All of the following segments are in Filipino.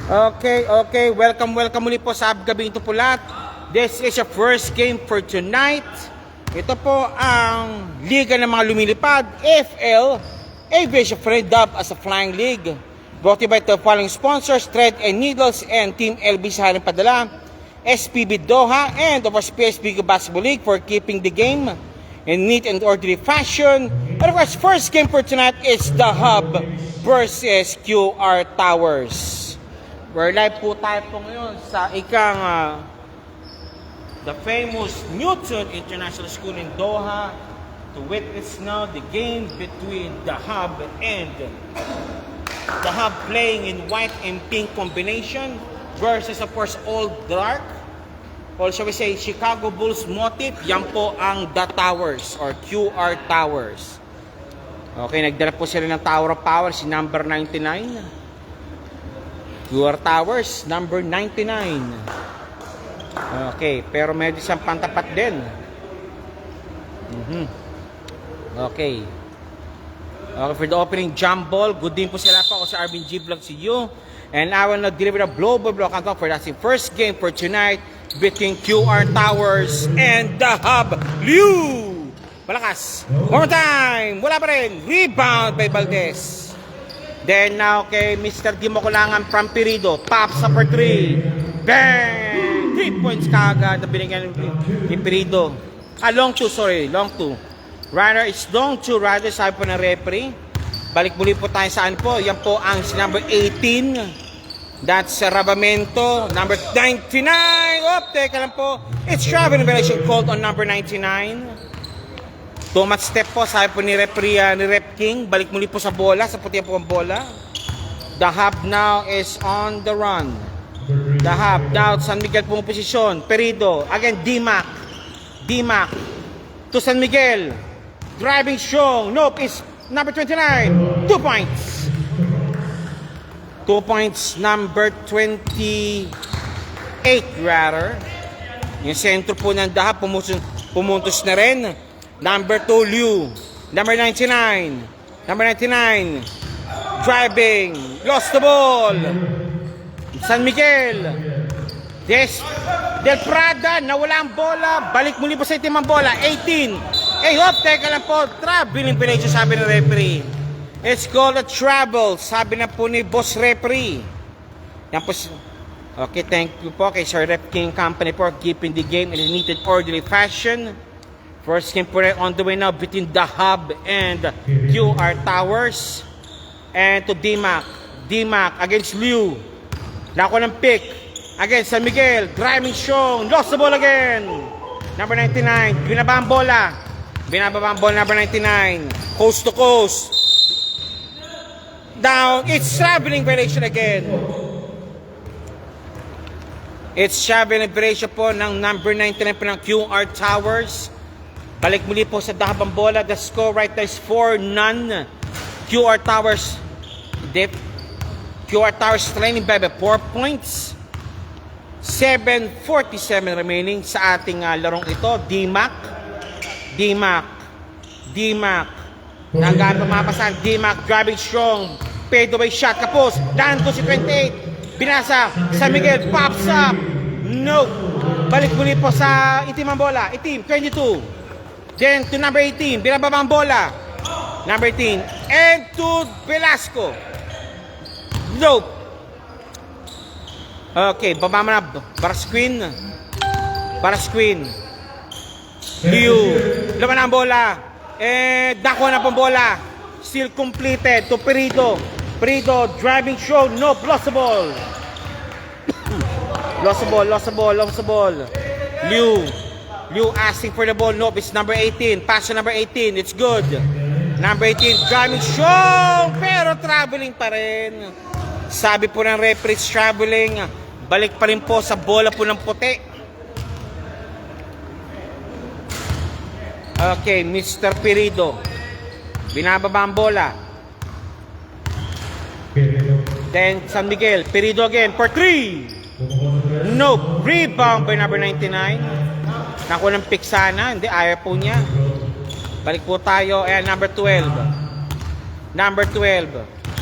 Okay. Welcome muli po sa Gabing Tupulat. This is your first game for tonight. Ito po ang Liga ng mga Lumilipad, FL Aviation Friend dubbed as a Flying League. Brought to you by the following sponsors: Thread and Needles and Team LB sa haling padala, SPB Doha, and of course PSB Basketball League for keeping the game in neat and orderly fashion. And of course, first game for tonight is The Hub versus QR Towers. We're live po tayo po ngayon sa the famous Newton International School in Doha to witness now the game between The Hub and The Hub playing in white and pink combination versus of course Old Dark, or shall we say Chicago Bulls motif. Yan po ang The Towers or QR Towers. Okay, nagdala po sila ng Tower of Power, si number 99. QR Towers, number 99. Okay, pero medyo siyang pantapat din. Okay, for the opening jump ball, good din po sila po. Ako si Arvin G. Vlog si you. And I will not deliver the global block and for that's the first game for tonight between QR Towers and The Hub. Liu! Malakas. One more time. Wala pa rin. Rebound by Valdez. Then now kay Mr. Dimo Kulangan from Pirido. Pops up for 3. Bang! 3 points kagad na binigyan ni Pirido. Long 2, sorry. Long 2. Runner is long 2 rather, sabi po ng referee. Balik muli po tayo saan po. Yan po ang number 18. That's Rabamento. Number 99. Teka lang po. It's traveling violation called on number 99. Too much step po, sabi po ni referee, ni Rep King. Balik muli po sa bola, sa puti po ang bola. The Hub now is on the run. The Hub now, San Miguel po ang posisyon. Perido, again, D-Mac to San Miguel. Driving strong. Nope, it's number 29. 2 points. 2 points, number 28 rather. Yung sentro po ng The Hub, pumuntos na rin. Number 2, Liu. Number 99. Driving. Lost the ball. San Miguel. Del Prada. Nawala ang bola. Balik muli po sa itim ang bola. 18. Teka lang po. Traveling penalty, sabi ng referee. It's called a travel. Sabi na po ni boss referee. Yan po. Okay, thank you po kay Sir Rep King Company for keeping the game in a neat and orderly fashion. First game po on the way now between The Hub and QR Towers. And to D-Mac against Liu. Nako ng pick against San Miguel. Driving strong. Lost the ball again. Number 99. Binaba ang bola, number 99. Coast to coast. Down. It's traveling violation again. It's traveling violation po ng number 99 po ng QR Towers. Balik muli po sa dahabang bola. The score right now is 4-0. QR Towers trailing by 4 points. 7:47 remaining sa ating larong ito. D-Mac. Nagamit mapasan. D-Mac driving strong. Paid away shot. Kapos. Down to si 28. Binasa. San Miguel pops up. No. Balik muli po sa itim ang bola. Itim. 22. Then to number 18, binababa ang bola. Number 18. And to Velasco. Nope. Okay, baba mo na. Barasquin. Liu. Laman ang bola. And dako na pang bola. Still completed to Perido. Driving show. Nope, lost the ball. Lost the ball. Liu asking for the ball. Nope, it's number 18. Pass to number 18. It's good. Number 18, driving strong. Pero traveling pa rin. Sabi po ng referee, traveling. Balik pa rin po sa bola po ng puti. Okay, Mr. Perido. Binababa ang bola. Then San Miguel. Perido again for 3. Nope. Rebound by number 99. Naku ng pick sana. Hindi, ayaw po niya. Balik po tayo. Ayan, number 12.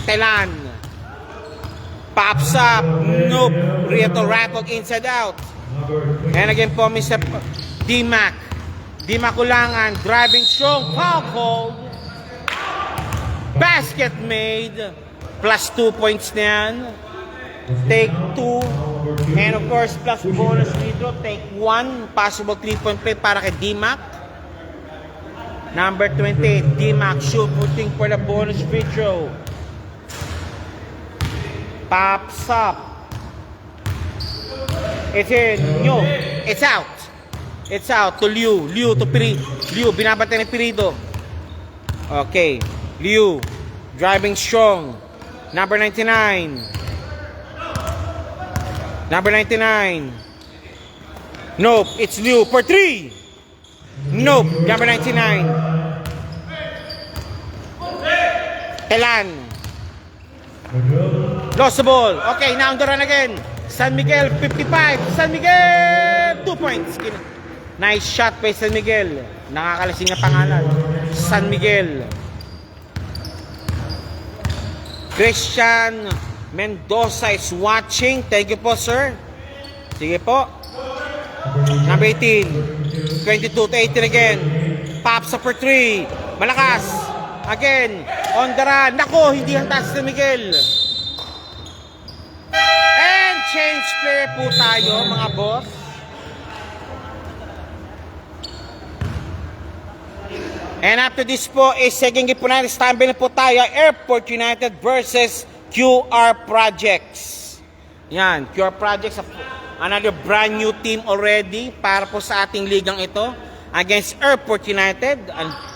Telan. Pops up. Nope. Rattle inside out. And again po, Mr. D-Mac. D-Mac Ulangan. Driving strong. Foul called. Basket made. Plus 2 points na yan. Take 2. And of course, plus bonus free throw. Take 1. Possible 3-point play para kay D-Mac. Number 28, D-Mac shooting for the bonus free throw. Pops up. It's in. Nyo. It's out. It's out to Liu. Liu to Piri. Liu, binabata ni Pirido. Okay. Liu. Driving strong. Number 99. Number 99. Nope. It's Liu for 3. Nope. Number 99. Telan. Lost the ball. Okay, now on the run again. San Miguel, 55. San Miguel, 2 points. Nice shot by San Miguel. Nakakalasing na pangalan. San Miguel. Christian Mendoza is watching. Thank you po, sir. Sige po. Number 18. 22 to 18 again. Pops up for 3. Malakas. Again. On the run. Nako, hindi hanta si San Miguel. And change play po tayo, mga boss. And after this po is second game po natin. Stumble na po tayo. Airport United versus QR Projects. Yan, QR Projects. Another brand new team already para po sa ating ligang ito. Against Airport United.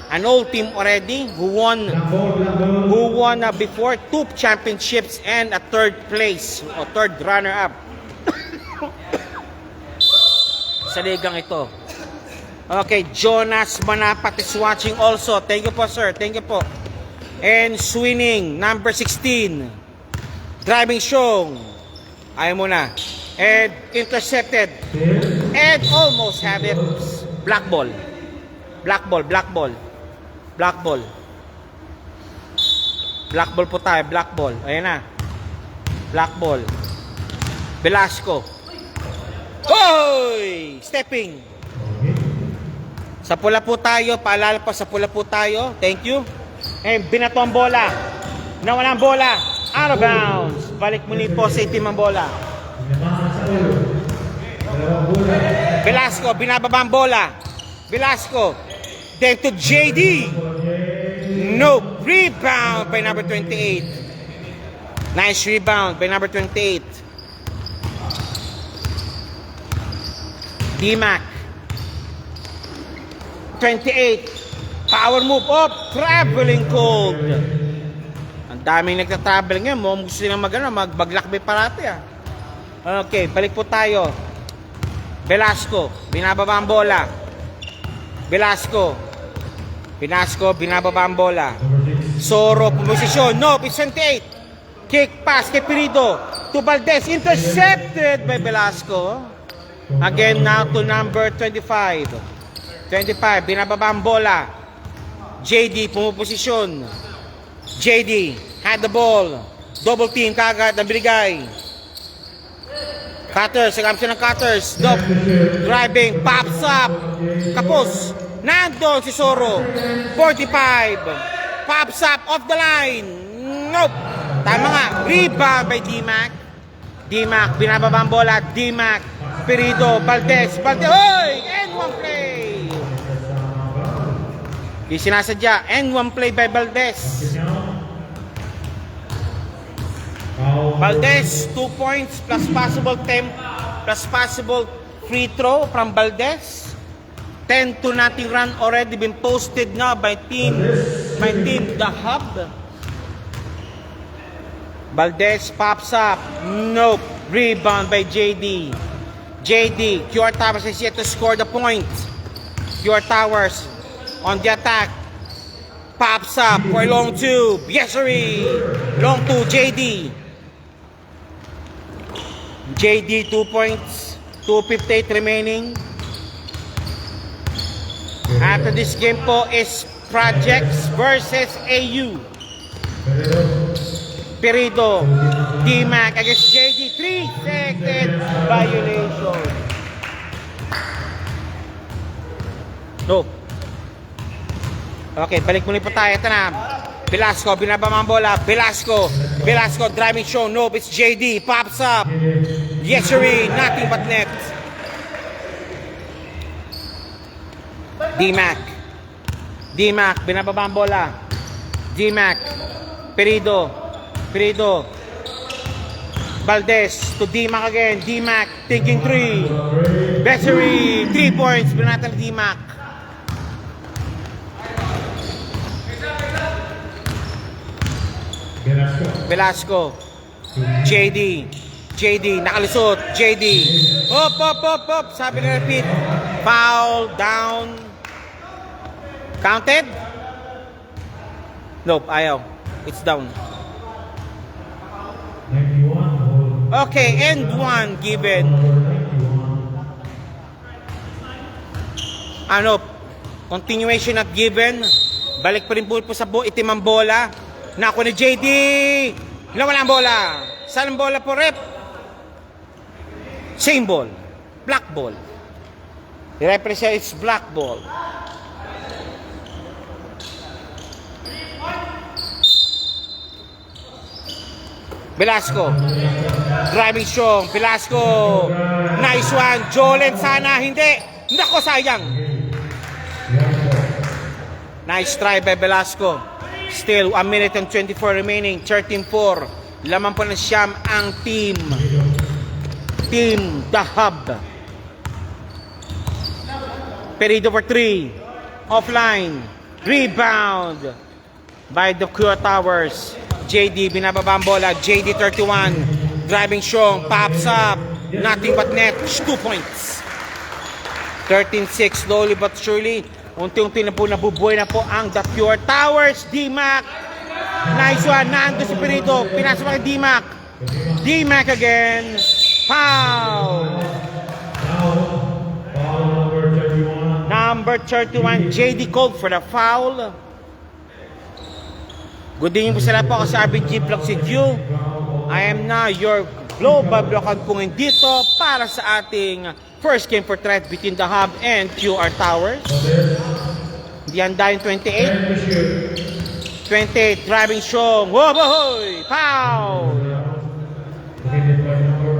An old team already who won before 2 championships and a 3rd place or 3rd runner-up sa ligang ito. Okay, Jonas Manapat is watching also. Thank you po, sir. Thank you po. And Swinning, number 16. Driving strong. Ayaw mo na. And intercepted. And almost have it. Black ball. Black ball, black ball. Black ball. Black ball po tayo, black ball. Ayan na. Black ball. Velasco. Hoy! Stepping. Sa pula po tayo, paalala po, sa pula po tayo. Thank you. And binato ang bola. Nawala ang bola. Out of bounds. Balik muli po sa itim ang bola. Velasco, binababa ang bola. Velasco. Then to JD. Nope. Rebound by number 28. Nice rebound by number 28. D-Mac. 28. Power move up. Traveling cold. Ang daming nagtatravel ngayon. Mo gusto nilang maglakbay parati ah. Okay, balik po tayo. Velasco. Binababa ang bola. Velasco. Binababa ang bola. Soro, posisyon. No, it's 28. Kick pass kay Pirido. To Valdez. Intercepted by Velasco. Again, now to number 25. 25, binababa ang bola. JD, pumuposisyon. JD, had the ball. Double team, kagad, ang binigay. Cutters, nagamit siya ng cutters. Driving, pops up. Kapos. Nandun si Soro. 45. Pops up, off the line. Nope. Tama nga. Rebound by D-Mac. D-Mac, binababa ang bola. D-Mac. Pirido, Valdez. Oy! And one play. Di sinasadya. And one play by Valdez. Valdez, 2 points plus possible free throw from Valdez. 10-0 run already been posted now by team The Hub. Valdez pops up. Nope. Rebound by JD. JD, QR Towers is yet to score the point. QR Towers on the attack. Pops up for long 2. Yes, sir. Long 2, JD. JD, 2 points. 2:58 remaining. After this game po is Projects versus AU. Perido. D-Mac against JD. 3-second violation. No. Okay, balik muli po tayo. Ito na. Velasco, binabama ang bola. Velasco, driving show. Nope, it's JD. Pops up. Yes, siree. Nothing but net. D-Mac, binababa ang bola. D-Mac, Perido. Valdez to D-Mac again. D-Mac taking 3. Bessery, 3 points. Binatan ni D-Mac. Velasco. JD, nakalusot. JD. Up. Sabi na repeat. Foul, down. Counted? Nope, ayaw. It's down. Okay, end 1 given. Continuation at given. Balik pa rin po sa itim ang bola. Nakuha ni JD. Nawala ang bola. Saan ang bola po, rep? Same ball. Black ball. The referee says it's black ball. Velasco. Driving strong. Velasco. Nice one. Jolen sana. Hindi. Nako, sayang. Nice try by Velasco. Still 1 minute and 24 remaining. 13-4. Laman po ng siyam ang team The Hub. Perido for 3. Offline. Rebound by the QR Towers. JD, binababa ang bola. JD 31. Driving strong. Pops up. Nothing but net. 2 points. 13-6. Slowly but surely. Unti-unti na po nabubuhay na po ang The Pure Towers. D-Mac. Nice one. Nando si Perido. Pinasa pa kay D-Mac. D-Mac again. Foul. Number 31. JD called for the foul. Good evening po sa lahat po. Ako sa RBG Vlog si Ju. I am now your global vlog po ngayon dito para sa ating first game for threat between The Hub and QR Towers. Di handa yung 28. 28, driving strong. Whoa, boy! Foul!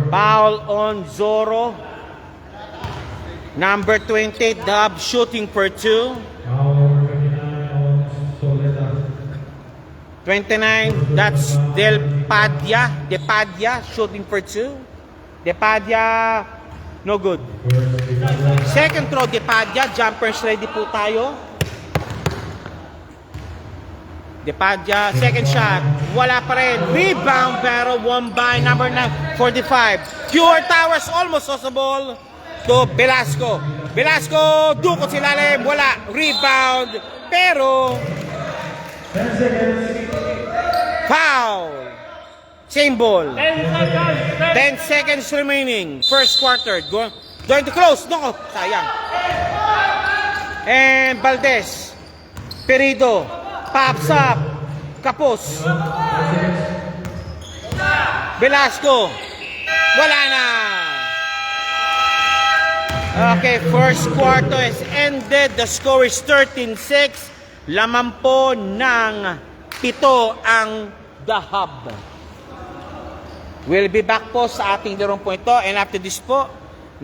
Foul on Zoro. Number 28, The Hub shooting for 2. 29, that's Depadia shooting for 2. Depadia, no good. Second throw, Depadia. Jumpers ready po tayo. Depadia, second shot. Wala pa rin. Rebound pero won by number 9, 45. QR Towers almost lost the ball to Velasco. Velasco, dukot si lalim. Wala. Rebound. Pero foul. Same ball. 10 seconds remaining. First quarter. Going to close. No, sayang. And Valdez. Perido. Pops up. Kapos. Velasco. Wala na. Okay, first quarter is ended. The score is 13-6. Laman po ng 7 ang The Hub. We'll be back po sa ating larong po ito. And after this po,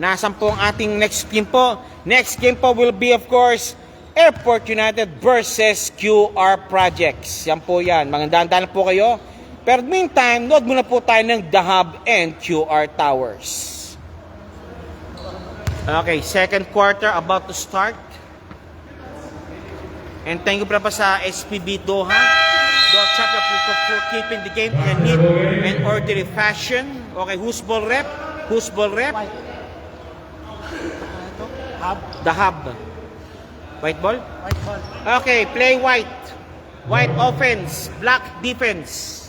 nasan po ang ating next game po? Next game po will be of course Airport United versus QR Projects. Yan po yan. Magandaan po kayo. Pero meantime, nood muna po tayo ng The Hub and QR Towers. Okay, second quarter about to start. And thank you pa sa SPB Doha. Doha chapter for keeping the game in a neat and orderly fashion. Okay, who's ball rep? Who's ball rep? Hub. The Hub. White ball? White ball. Okay, play white. White offense, black defense.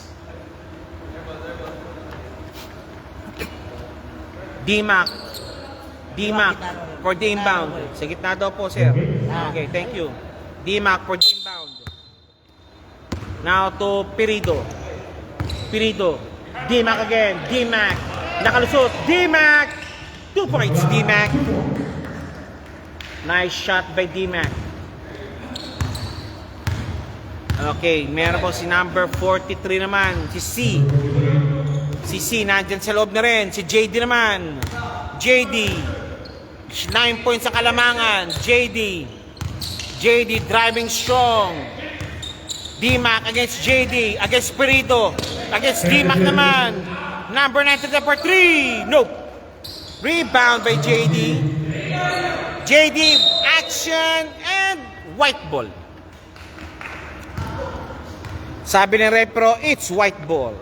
D-Mac. D-Mac for the inbound. Sa gitna daw po, sir. Okay, thank you. D-Mac for the inbound. Now to Perido. Pirito. D-Mac again. D-Mac. Nakalusot. D-Mac. 2 points, D-Mac. Nice shot by D-Mac. Okay, meron po si number 43 naman, si C. Si C, nandyan sa loob na rin. Si JD naman. JD. 9 points sa kalamangan. JD. JD driving strong. D-Mac against JD. Against Pirito. Against D-Mac naman. Number 9 to number 3. Nope. Rebound by JD. JD action and white ball. Sabi ng repro, it's white ball.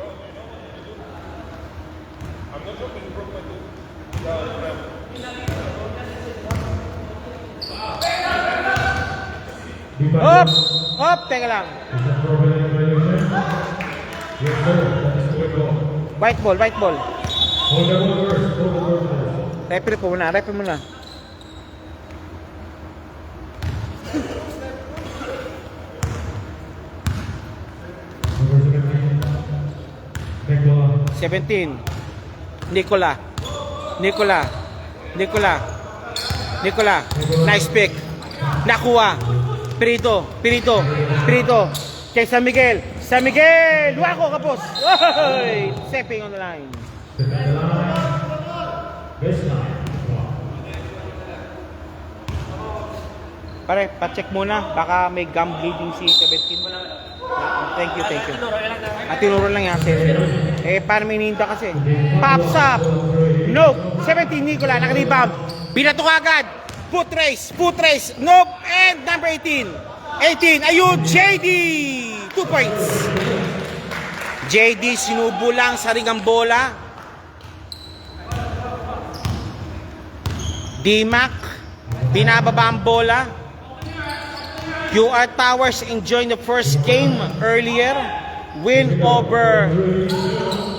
Hop! Hop! Teka lang. White ball, white ball. Referee po muna, referee muna. Seventeen. Nicola. Nice pick. Nakuha. Pirito. Kay San Miguel. Luako kapos. Oy! Stepping on the line. Pare, pa-check muna. Baka may gum bleeding si 17. Thank you. At tinuro lang yan. Paano may ninda kasi? Pops up. Nope. 17, Nicola. Nakaribam. Binato agad. Foot race. Nope. And number 18. Ayun. JD. 2 points. JD sinubo lang sa ring ang bola. D-Mac. Binababa ang bola. QR Towers enjoying the first game earlier. Win over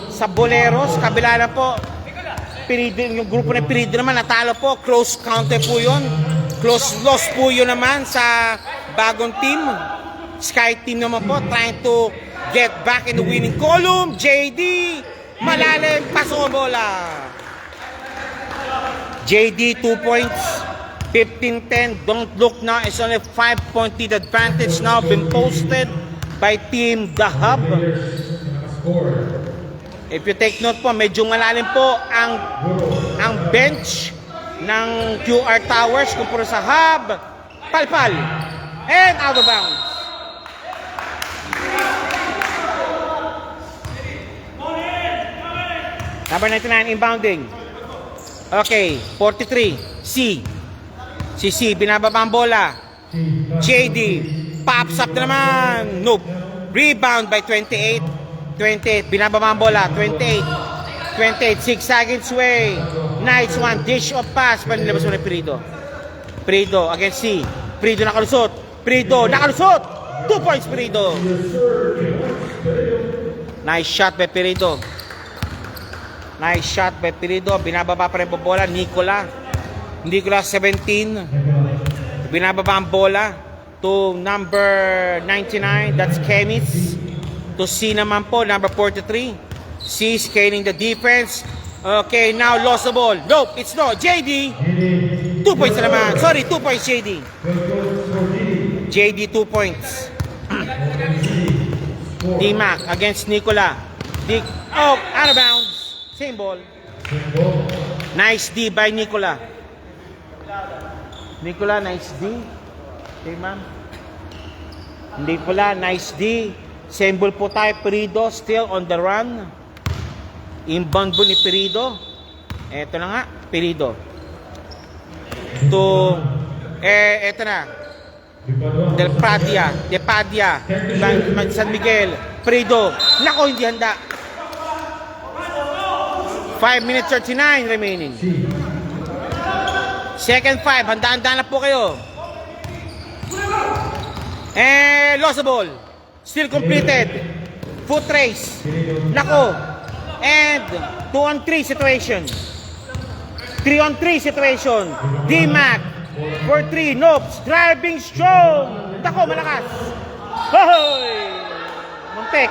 sa Boleros. Kabila na po. Pirido, yung grupo ng Pirido naman natalo po. Close counter po yun. Close loss po yun naman sa bagong team. Sky team naman po. Trying to get back in the winning column. JD. Malalim. Pasok ang bola. JD 2 points. 15-10, don't look now, it's only 5-point lead advantage now been posted by Team The Hub. If you take note po, medyo malalim po ang bench ng QR Towers kumpara sa Hub. Palpal. And out of bounds. Number 99, inbounding. Okay, 43, C. Si C, binababa ang bola. JD, pops up na naman. Nope. Rebound by 28, binababa ang bola. 28, 6 seconds away. Nice one, dish of pass. Panilabas mo na Pirito. Pirito against C. Pirito nakalusot. 2 points Pirito. Nice shot by Pirito. Binababa pa rin po bola. Nicola 17. Binababa ang bola to number 99. That's Kemis. To C naman po, number 43. C scaling the defense. Okay, now lost the ball. Nope, it's not. JD. 2 points naman. Sorry, 2 points JD. JD 2 points. D-Mac against Nicola. Out of bounds. Same ball. Nice D by Nicola. Nice D. Okay, ma'am. Hindi pala, nice D. Symbol po tayo, Perido, still on the run. Inbound po ni Perido. Eto na nga, Perido. Eto na. De Padia. San Miguel. Perido. Nako, hindi handa. 5 minutes 39 remaining. Second 5, handa-handa na po kayo. And lost the ball. Still completed. Foot race. Nako. And 2-on-3 situation. 3-on-3 situation. D-Mac for 3. Nopes. Driving strong. Nako, malakas. Hoy! Muntek.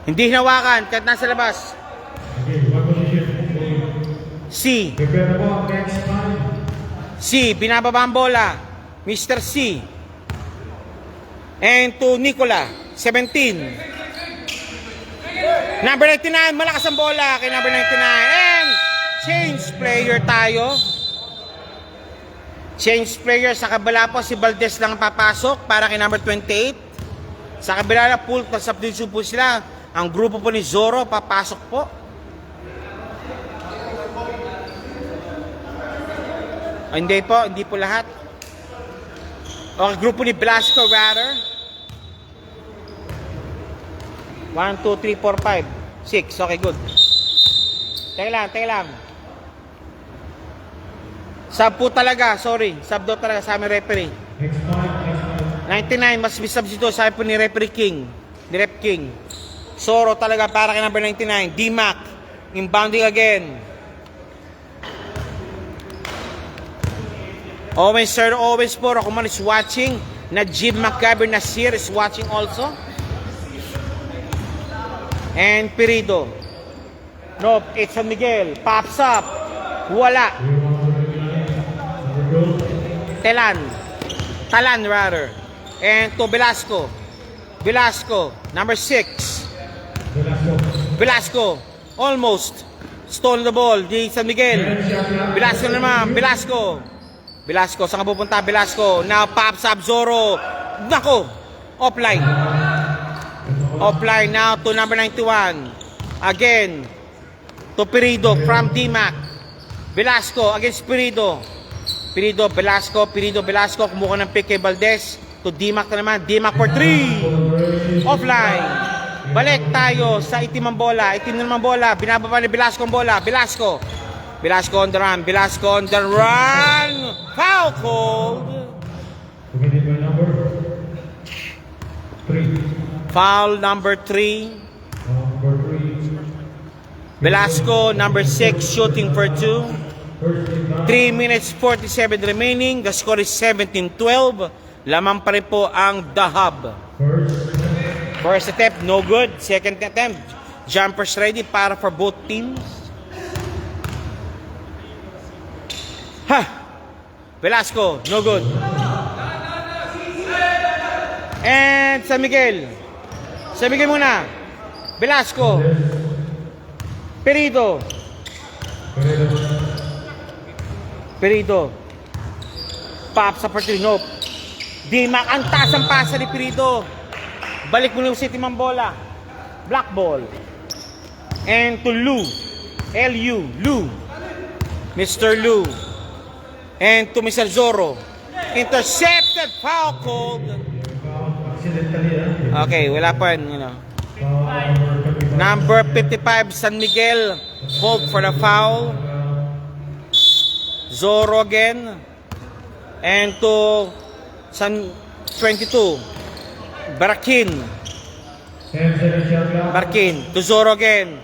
Hindi hinawakan kahit nasa labas. Okay, one position. C. Prepare na po ang next time. C. Binababa ang bola. Mr. C. And to Nicola. 17. Number 99. Malakas ang bola kay number 99. And change player tayo. Change player. Sa kabila po si Valdez lang papasok para kay number 28. Sa kabila na pool, substitution po sila. Ang grupo po ni Zoro papasok po. Hindi po lahat. Okay, grupo ni Blasco rather. 1, 2, 3, 4, 5, 6. Okay, good. Teka lang. Sub po talaga, sorry. Sub daw talaga sa aming referee. Next time. 99 must be substitute, sabi po ni referee King. Ni Rep King. Zoro talaga para kay number 99. D-Mac. Inbounding again. Owens, Sir Owens po. Rokuman is watching. Najib Maccaber Nasir is watching also. And Pirido. Nope, it's San Miguel. Pops up. Wala. Talan rather. And to Velasco. Number 6. Velasco. Almost. Stole the ball. Di San Miguel. Velasco naman. Velasco, saan ka pupunta? Velasco. Now, pops up Zoro. Nako. Offline now to number 91. Again. To Pirido from D-Mac. Velasco against Pirido. Velasco. Kumuha ng pick kay Valdez. To D-Mac na naman. D-Mac for 3. Offline. Balik tayo sa itim ang bola. Binababa ni Velasco ang bola. Velasco on the run. Foul called. Committed by number 3. Foul number 3. Number 3. Velasco, number 6, shooting for 2. First and 3 minutes 47 remaining. The score is 17-12. Lamang pa rin po ang The Hub. First attempt, no good. Second attempt, jumpers ready para for both teams. Velasco, no good. And San Miguel muna. Velasco. Pirido. Pops up for 3, nope. D-Mac, ang taas ang pasa ni Pirido. Balik mo yung city mang bola. Black ball. And to Lou. Lou. Mr. Lou. And to Mr. Zoro. Intercepted. Foul called. Okay, wala pa yun. Number 55, San Miguel. Called for the foul. Zoro again. And to San 22. Barkin. To Zoro again.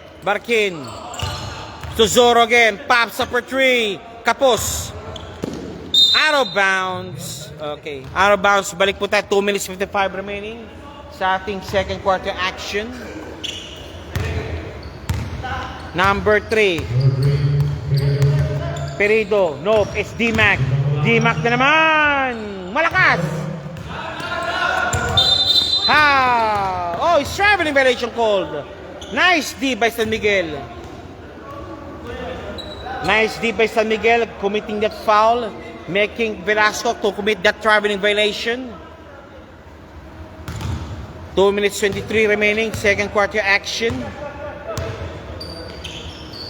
To Zoro again. Pops up for 3. Kapos. Out of bounds. Okay. Out of bounds. Balik po tayo. 2 minutes 55 remaining sa ating second quarter action. Number 3. Pirido. Nope. It's D-Mac. D-Mac na naman. Malakas. Oh, it's traveling violation called. Nice D by San Miguel. Committing that foul. Making Velasco to commit that traveling violation. 2 minutes 23 remaining, second quarter action.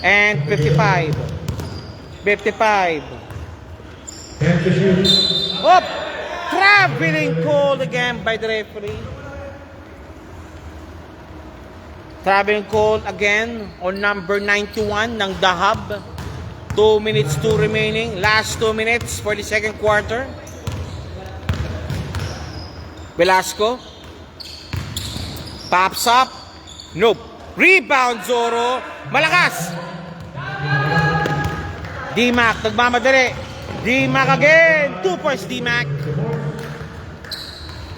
And 55. Up! Traveling called again by the referee. Traveling called again on number 91 ng The Hub. 2 minutes 2 remaining. Last 2 minutes for the second quarter. Velasco. Pops up. Nope. Rebound Zoro. Malakas. D-Mac. Nagmamadali. D-Mac again. 2 points D-Mac.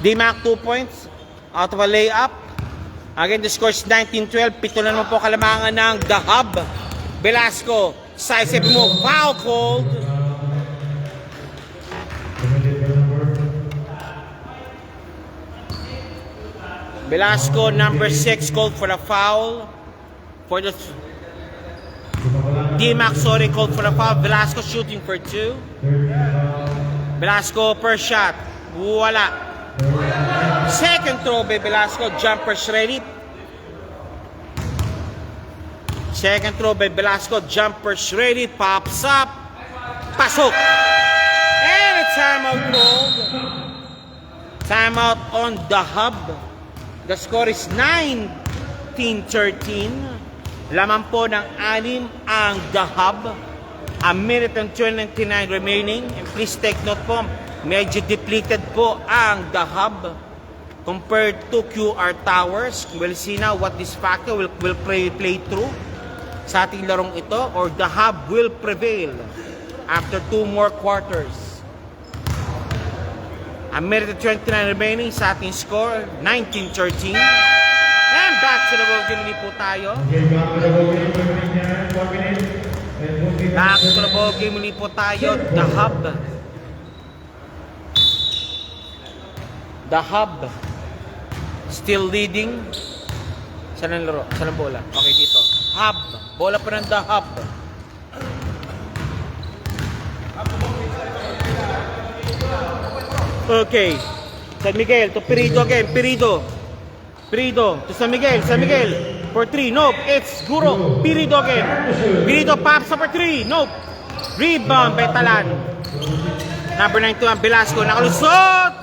D-Mac 2 points. Out of a layup. Again, the score is 19-12. Pito na naman po kalamangan ng The Hub. Velasco, size move, foul called. Committed by number Velasco, number 6, called for the foul. For the D-Mac, sorry, called for the foul. Velasco shooting for 2. 13 foul. Velasco per shot. Wala. Second throw by Velasco. Jumpers ready. Second throw by Velasco. Jumpers ready. Pops up. Pasok. And a timeout called. Timeout on The Hub. The score is 19-13. Laman po ng 6 ang The Hub. A minute and 29 remaining. And please take note po, medyo depleted po ang The Hub compared to QR Towers. We'll see now what this factor will play through sa ating larong ito, or The Hub will prevail after 2 more quarters. A minute and 29 remaining sa ating score, 19-13. And back to the ball game ulit po tayo. Okay, back to the ball game. 1 minute. And 14 Back to the ball game ulit po tayo. The Hub. The Hub. Still leading. Saan ang laro? Saan ang bola? Okay, dito. Hub. Bola pa ng The Hub. Okay. San Miguel to Perido again. Perido to San Miguel. San Miguel for 3. Nope. It's Guro. Perido again. Perido pops up for 3. Nope. Rebound by Talan. Number 92 ang Velasco. Nakalusot.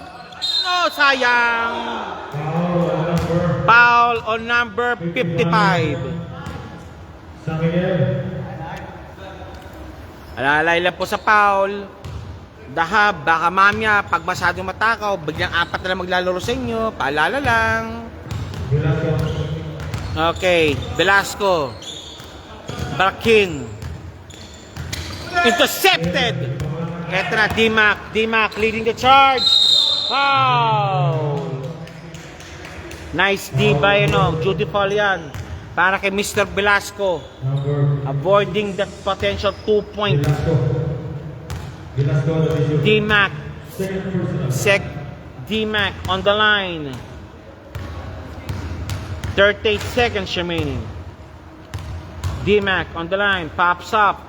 No, sayang. Foul on number 55. San Miguel. Alalay lang po sa foul. The Hub, baka mamaya, pag masyadong matakaw, biglang 4 na lang maglalaro sa inyo. Paalala lang. Velasco. Okay, Velasco. Barkin. Intercepted. Eto na, D-Mac. D-Mac leading the charge. Foul. Nice D by, duty foul yan. Para kay Mr. Velasco. Number Avoiding that potential 2-point. Velasco. Velasco on the visual. D-Mac. Second personal. D-Mac on the line. 38 seconds remaining. D-Mac on the line. Pops up.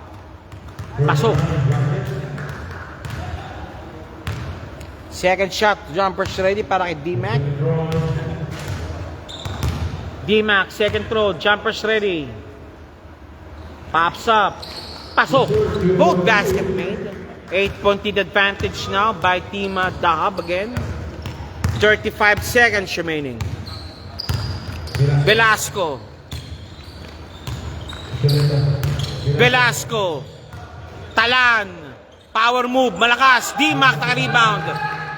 Pasok. Second shot. Jumpers ready para kay D-Mac. D-Mac, second throw. Jumpers ready. Pops up. Pasok. Both basket made. 8-point lead advantage now by Team The Hub again. 35 seconds remaining. Velasco. Velasco. Talan. Power move. Malakas. D-Mac naka-rebound.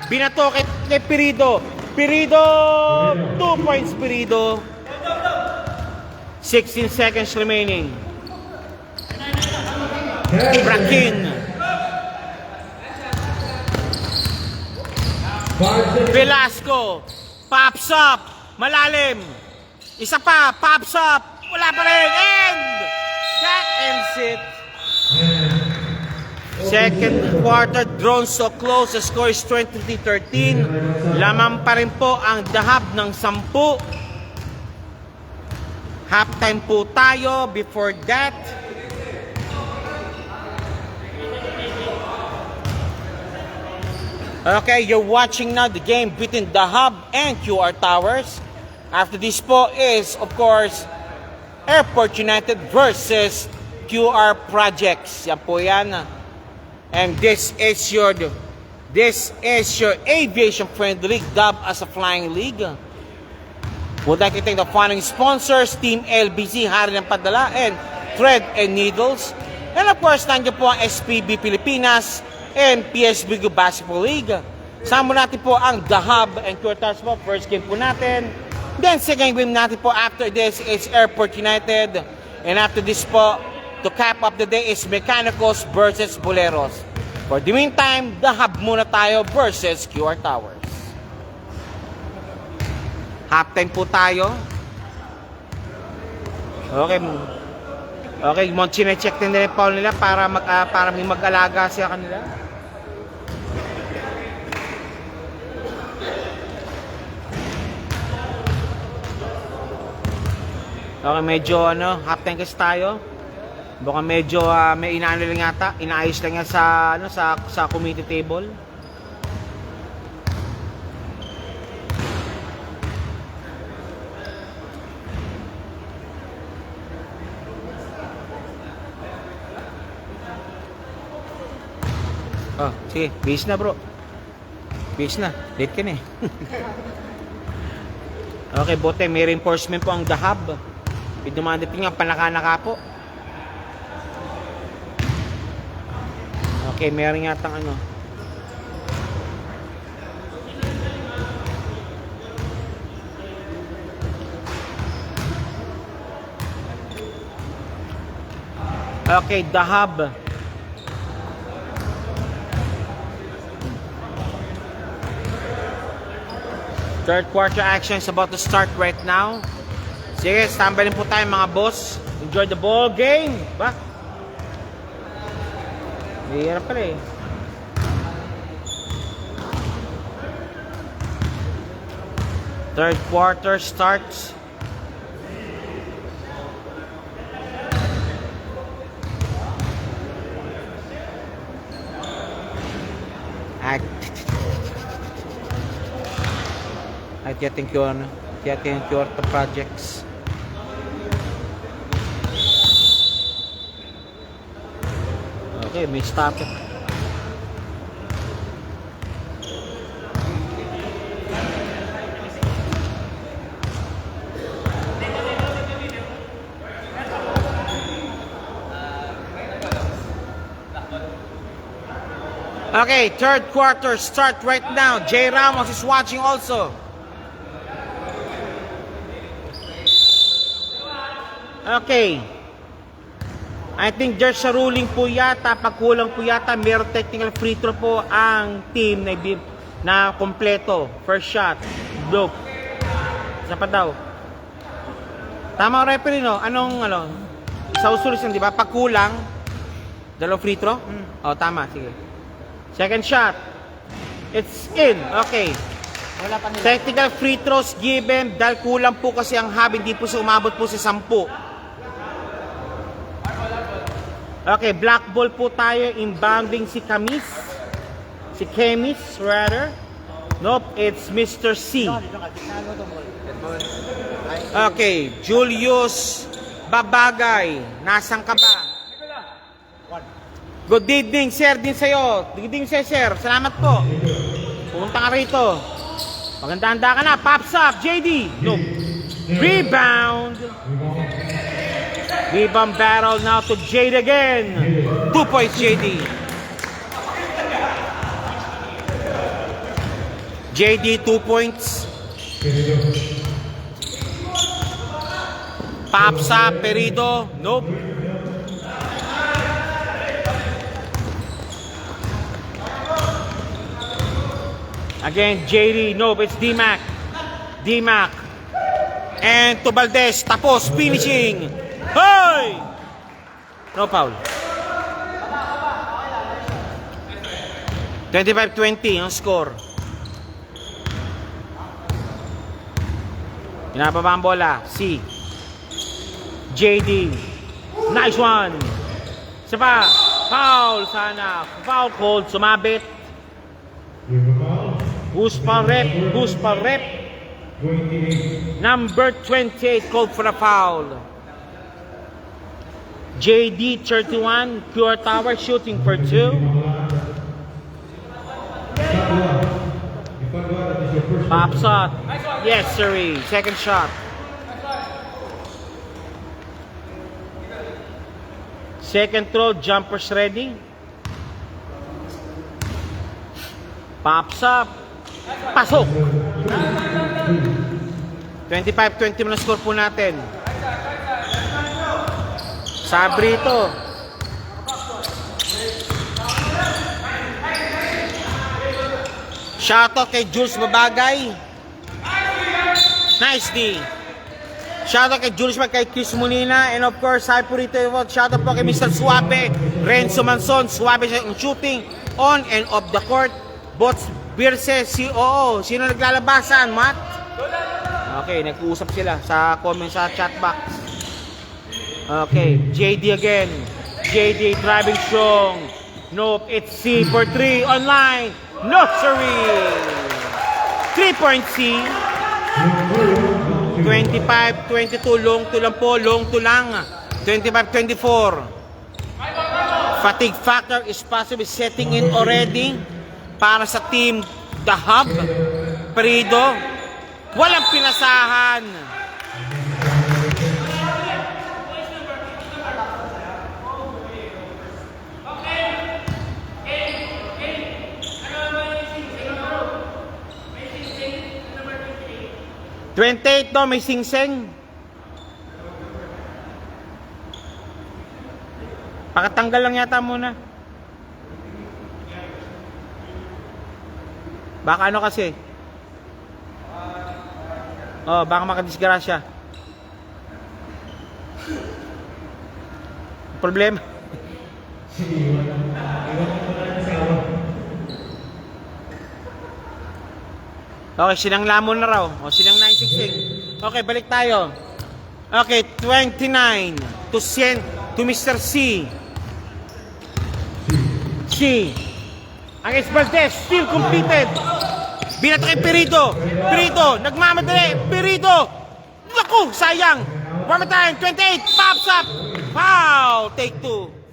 Binato kay Perido. Perido. 2 points Perido. 16 seconds remaining. Brakin. Velasco. Pops up. Malalim. Isa pa. Pops up. Wala pa rin. And that ends it. Second quarter drawn so close. The score is 23-13. Lamang pa rin po ang The Hub ng 10. Halftime po tayo. Before that, okay, you're watching now the game between The Hub and QR Towers. After this po is, of course, Airport United versus QR Projects. Yan po yan. And this is your aviation friendly league, dubbed as a flying league. Would like to thank the following sponsors: Team LBC, Hari ng Padala, and Thread and Needles. And of course, nandiyan po ang SPB Pilipinas and PSB Basketball League. Sama natin po ang The Hub and QR Towers po. First game po natin. Then second game natin po after this is Airport United. And after this po, to cap up the day is Mechanicals versus Boleros. For the meantime, The Hub muna tayo versus QR Towers. Halftime po tayo. Okay. Okay, check din nila yung foul nila para may mag-alaga siya kanila. Okay, medyo half time kasi tayo. Baka medyo may inaano lang yata, inaayos lang yan sa committee table. Oh, sige, base na bro. Base na, late ka na eh. Okay, bote, may reinforcement po ang The Hub. Dumadating ang panaka-naka po. Okay, meron yatang Okay, The Hub. Third quarter action is about to start right now. Sige, standby din po tayo mga boss. Enjoy the ball game. Ba? Hirap pala eh. Third quarter starts. At yating the projects. Okay, may stop it. Okay, third quarter start right now. Jay Ramos is watching also. Okay. I think there's a ruling po yata, pagkulang po yata, meron technical free throw po ang team na kompleto. First shot, look. Isa pa daw. Tama ang referee, no? Anong, sa usulisan, di ba? Pagkulang, dalawang free throw? Oh, tama, sige. Second shot. It's in. Okay. Wala pa nila. Technical free throws given dahil kulang po kasi ang hub, hindi po umabot po sa 10. Okay, black ball po tayo, inbounding si Kemis. Si Kemis, rather. Nope, it's Mr. C. Okay, Julius Babagay. Nasaan ka ba? Good evening, sir, din sa'yo. Good evening, sir. Salamat po. Pumunta ka rito. Maganda-handa ka na. Pops up, JD. Nope. Rebound. Rebound battle now to Jade again. 2 points, JD. JD, 2 points. Pops up, Perido. Nope. Again, JD. Nope, it's D-Mac. D-Mac. And to Valdez. Tapos, finishing. Hey! No foul. 25-20 ang score. Pinababa ang bola. C. JD. Nice one. Isa pa. Foul sana. Foul called. Sumabit. Boost pa rep. Boost pa rep. Number 28 called for a foul. JD 31, Pure Tower shooting for 2. Pop shot. Yes, sir. Second shot. Second throw, jumpers ready. Pops up. Pasok. 25-20 mo na score po natin. Sabrito. Shoutout kay Jules Babagay. Nice D. Shoutout kay Julius Mag, kay Chris Molina, and of course, hi po rito. Shoutout po kay Mr. Suabe, Renzo Manson. Suabe siya yung shooting on and off the court. Bots Birse, COO. Sino naglalabasan, Matt? Okay, nag-uusap sila sa comment sa chat box. Okay, JD again. JD driving strong. Nope, it's C for 3 online. Nursery. 3-point C. 25-22, long to lang po, long to lang. 25-24. Fatigue factor is possibly setting in already para sa team The Hub. Perido, walang pinasahan. $28 no, may sing-sing. Pakatanggal lang yata muna. Baka ano kasi. Oh, baka makadisgrasya. Problema. Okay, sinanglamon na raw. O, sinang 9-16. Okay, balik tayo. Okay, 29 to Mr. C. C. Ang Valdez, still completed. Binato kay Perido. Perido, nagmamadali. Perido. Naku, sayang. One more time, 28, pops up. Wow, take 2.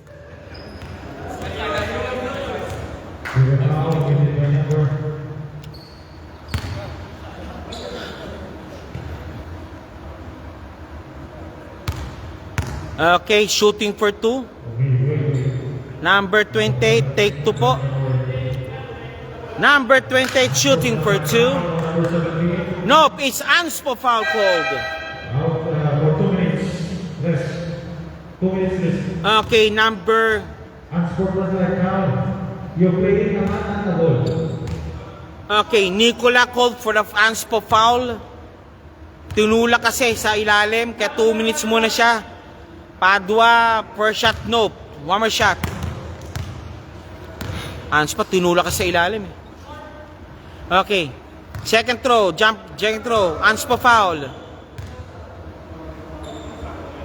Okay, shooting for 2. Number 28, take 2 po. Number 28, shooting for 2. Nope, it's Anspo foul called. For 2 minutes. Less. 2 minutes less. Okay, number... Anspo plus like now. You're playing naman ang goal. Okay, Nicola called for the Anspo foul. Tinula kasi sa ilalim, kaya 2 minutes muna siya. Padua, first shot, nope. One more shot. Anspo, tinula kasi sa ilalim eh. Okay. Second throw, second throw. Anspo foul.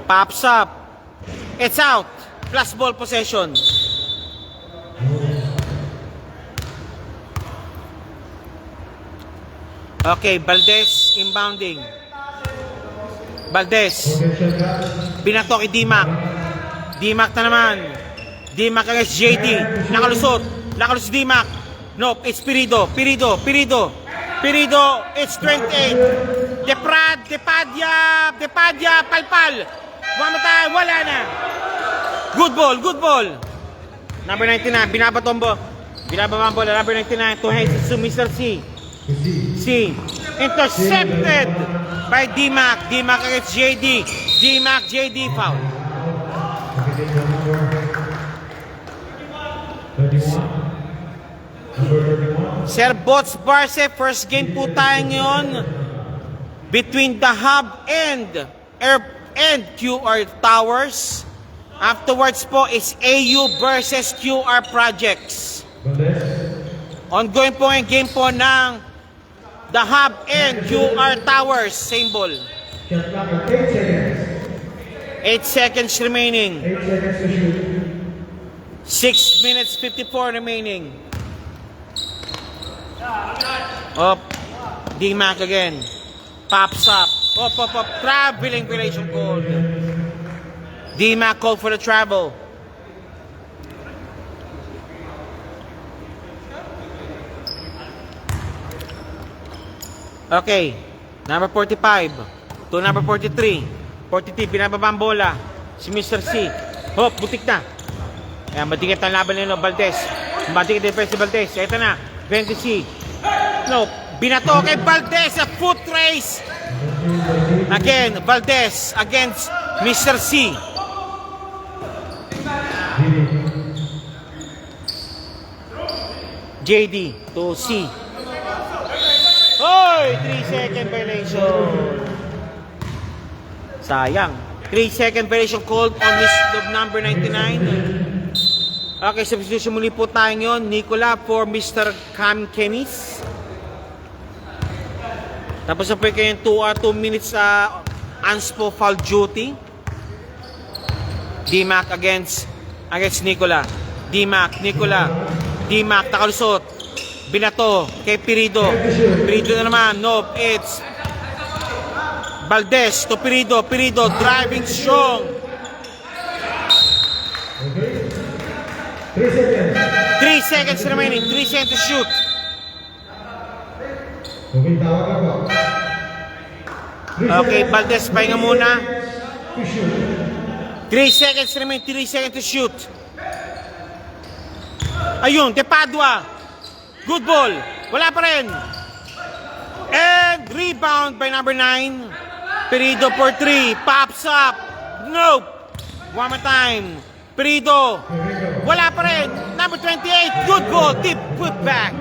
Pops up. It's out. Plus ball possession. Okay, Valdez inbounding. Valdez. Binato kay D-Mac. D-Mac na naman. D-Mac against JD. Nakalusot. Nakalusot D-Mac. Nope, it's Perido. Perido. Perido. Perido, it's 28. Depadia, palpal. One more time, wala na. Good ball, good ball. Number 99, binabatombo. Binababambo na number 99 to Mr. C. C. Intercepted by D-Mac. D-Mac against JD. D-Mac, JD foul. 31. Number 31. Sir Bots Barce, first game po tayo ngayon between the Hub and QR Towers. Afterwards po is AU versus QR Projects. Ongoing po yung game po ng the Hub and QR Towers. Same ball. Shot clock at 8 seconds. 8 seconds remaining. 8 seconds to shoot. 6 minutes 54 remaining. Up. D-Mac again. Pops up. Up. Traveling violation called. D-Mac called for the travel. Okay. Number 45 to number 43. 43, binababa ang bola. Si Mr. C. Hop, butik na. Ayan, madikit ang laban nila, Valdez. Madikit ang defense si Valdez. Ito na, 20 C. No, binato kay Valdez. A foot race. Again, Valdez against Mr. C. JD to C. Hoy! 3-second violation. Sayang. 3-second violation called on number 99. Okay, substitution muli po tayo ngayon. Nicola for Mr. Cam Kenis. Tapos na po kayo yung 2 minutes unspo foul duty. D-Mac against Nicola. D-Mac, Nicola. D-Mac, nakalusot. Binato kay Pirido. Pirido na naman. Nope, it's Valdez to Pirido. Pirido driving strong. Okay. 3 seconds. 3 seconds remaining. 3 seconds to shoot. Okay, tawagan po. Okay, Valdez, pahinga muna. To shoot. 3 seconds remaining. 3 seconds to shoot. Ayun, De Padua. Good ball. Wala pa rin. And rebound by number 9. Pirido for 3. Pops up. Nope. One more time. Pirido. Wala pa rin. Number 28. Good ball. Deep put back.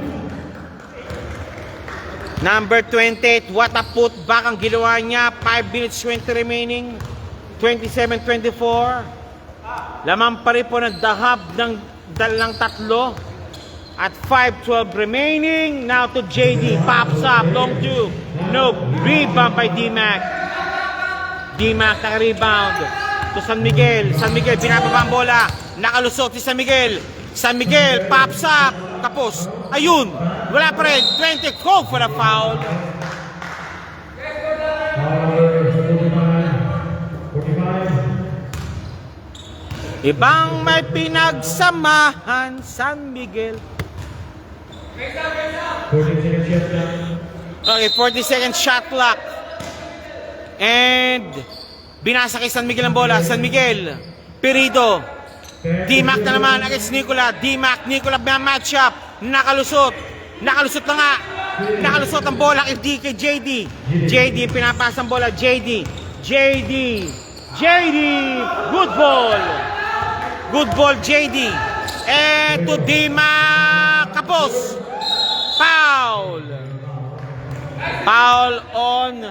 Number 28. What a put back ang ginawa niya. 5 minutes 20 remaining. 27-24. Lamang pa rin po nagdahab ng dalang tatlo. At 5-12 remaining. Now to JD. Pops up. Long 2. Nope. Rebound by D-Mac. D-Mac naka-rebound. To San Miguel. San Miguel binababa ang bola. Nakalusot si San Miguel. San Miguel pops up. Tapos. Ayun. Wala pa rin. 20. Call for the foul. 45. Ibang may pinagsamahan. San Miguel. 40 seconds shot clock. Okay, 40 seconds shot clock. And binasa kay San Miguel ang bola. San Miguel. Pirido. D-Mac na naman against Nicola. D-Mac, Nicola match up. Nakalusot. Nakalusot na nga. Nakalusot ang bola kay JD. JD pinapasa ang bola. JD. Good ball. Good ball, JD. And to D-Mac. Kapos. Foul. Foul on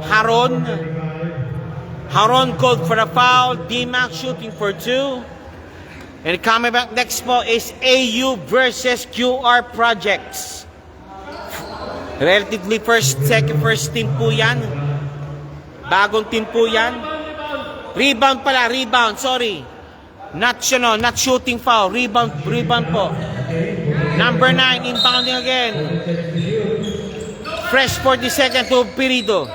Haron. Haron called for a foul. D-Mac shooting for 2. And coming back next po is AU versus QR Projects. Relatively first team po yan. Bagong team po yan. Rebound, sorry. Not shooting foul. Rebound po. Number 9, inbounding again. Fresh 40 seconds to Pirido.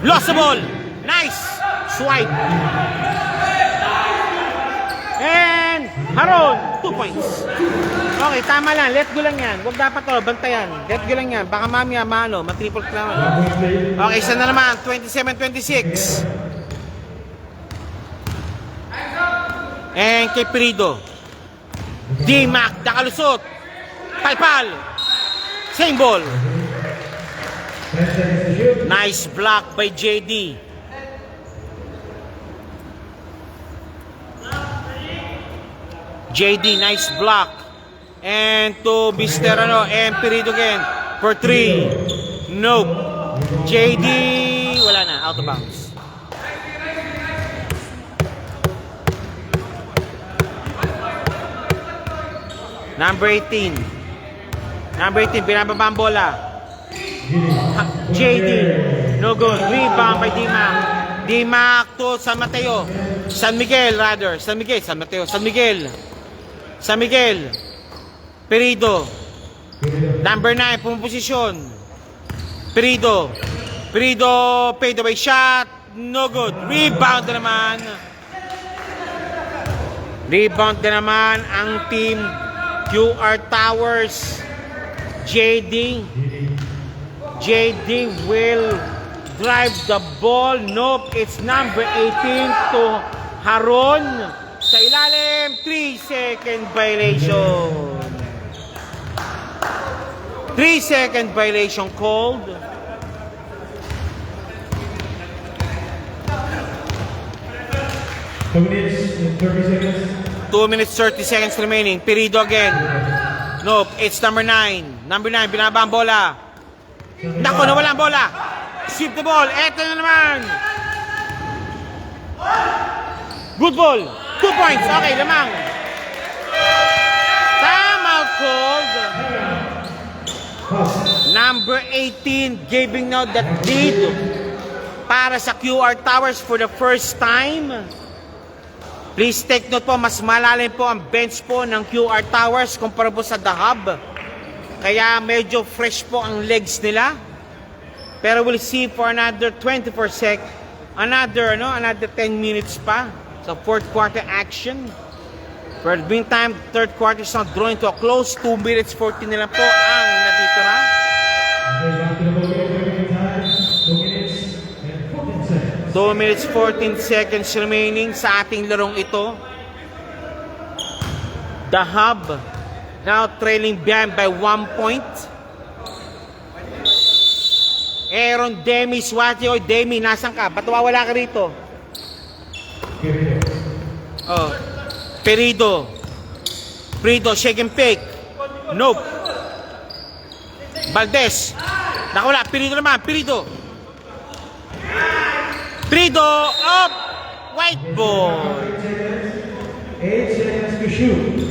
Lost the ball. Nice. Swipe. And Haron, 2 points. Okay, tama lang. Let go lang yan. Huwag dapat to. Bantayan. Let go lang yan. Baka mamaya matriple naman. Okay, isa na naman. 27-26. And kay Pirido. D-Mac, nakalusot. Palpal. Same ball. 10 seconds to shoot. Nice block by JD. JD, nice block. And to Mr. and Pirido again for 3. Nope. JD, wala na. Out of bounds. Number 18. Binababa ang bola. JD. No good. Rebound by D-Mac. D-Mac to San Mateo. San Miguel. Pirido. Number 9. Pumuposisyon. Pirido. Paid away shot. No good. Rebound na naman ang team QR Towers. JD will drive the ball. Nope, it's number 18 to Haron. Sa ilalim, 3-second violation. 3-second violation called. Two minutes and 30 seconds. 2 minutes 30 seconds remaining. Pirido again. Nope, it's number 9. Number 9, binaba ang bola. Nako, nawala ang bola. sweep the ball. Eto na naman. Good ball. 2 points. Okay, lamang. Time out called. Number 18 giving now the lead para sa QR Towers for the first time. Please take note po, mas malalim po ang bench po ng QR Towers kumpara po sa The Hub. Kaya medyo fresh po ang legs nila. Pero we'll see for another 24 another 10 minutes pa sa fourth quarter action. For the meantime, third quarter is not drawing to a close. 2 minutes 14 na lang po ang natitira. 2 minutes 14 seconds remaining sa ating larong ito. The Hub now trailing behind by 1 point. Aaron Demi Swati. Oy, Demi, nasan ka? Ba't wawala ka rito? Oh, Perido. Shake and fake. Nope. Valdez. Nakawala. Perido naman. Perido. Up. White ball. 8 seconds to shoot.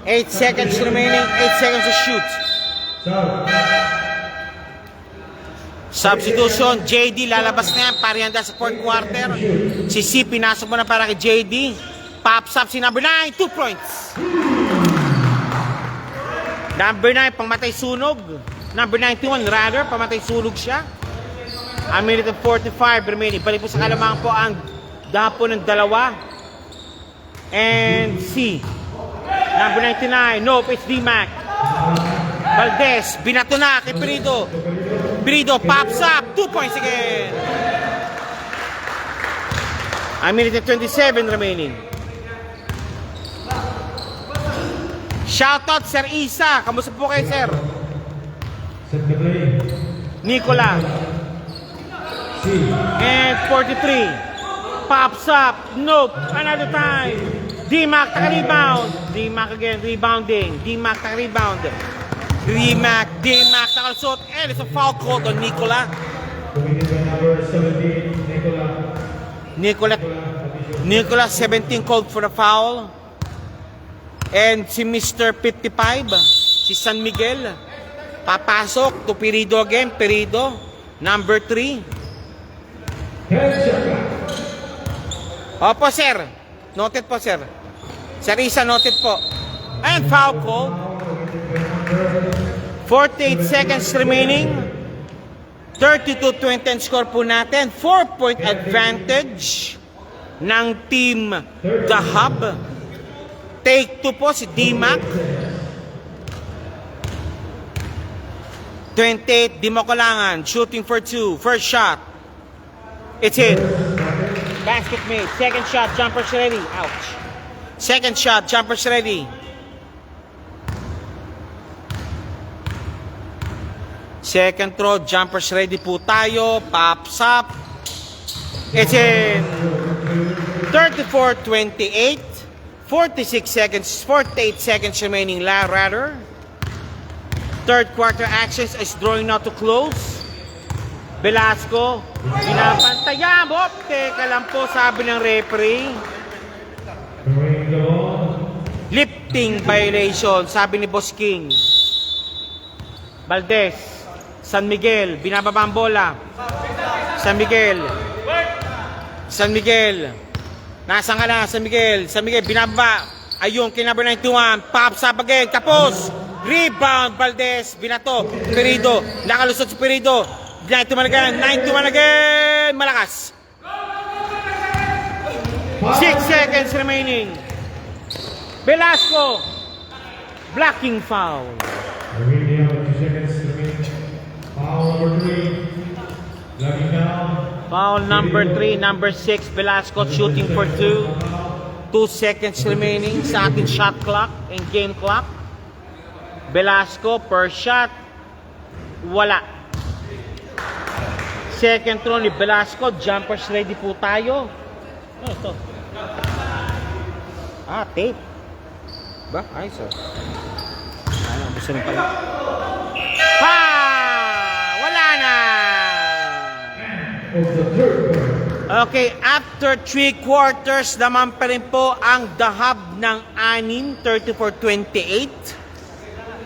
8 seconds remaining. 8 seconds to shoot. Substitution. JD lalabas na yan. Parihanda sa fourth quarter. Si C pinasok mo na para kay JD. Pops up si number 9. 2 points. Number 9 pamatay sunog. Number 91 rather pamatay sunog siya. A minute and 45 remaining. Balik po sa kalamangan po ang dapo ng dalawa. And C. Number 99. Nope, it's D-Mac. Valdez. Binato na kay Perido. Perido pops up. 2 points again. A minute and 27 remaining. Shoutout Sir Isa. Kamusta po kayo, sir? Set the play. Nicola. And 43. Pops up. Nope. Another time. D-Mac taka-rebound. D-Mac again. Rebounding. D-Mac taka-rebound. D-Mac nakalusot. And it's a foul call on Nicola. Committed by number 17, Nicola 17 called for the foul. And si Mr. 55, si San Miguel, papasok to Perido again. Perido, number 3. Opo, sir. Noted po, sir. Sir Isa, noted po. And foul call. 48 seconds remaining. 32-20 ang score po natin. 4-point advantage ng team The Hub. Take 2 po si D-Mac. 28, di mo kailangan. Shooting for 2. First shot. It's in. Basket made. Second shot, jumper's ready. Ouch. Second shot, jumper's ready. Second throw, jumper's ready po tayo. Pops up. It's in. 34-28. 48 seconds remaining rather. Third quarter actions is drawing now to close. Velasco, pinapantayan. Teka lang po, sabi ng referee. Lifting violation, sabi ni Boss King. Valdez, San Miguel, binababa ang bola. San Miguel. Nasaan ka na, San Miguel? San Miguel, binaba. Ayun, kay number 91. Pops up again. Kapos. Rebound, Valdez. Binato. Perido. Nakalusot si Perido. 91 again. Malakas. 6 seconds remaining. Velasco. Blocking foul. Remaining 2 seconds remaining. Foul number 3. Blocking down. Foul number 3, number 6, Velasco shooting for 2. 2 seconds remaining sa ating shot clock and game clock. Velasco per shot, wala. Second throw ni Velasco, jumpers ready po tayo. Ano ito? Tape. Ba? Ayos oh. Gusto nyo pala. Wala na! of the third quarter. Okay, after 3 quarters naman pa rin po ang dahab ng 6, 34-28.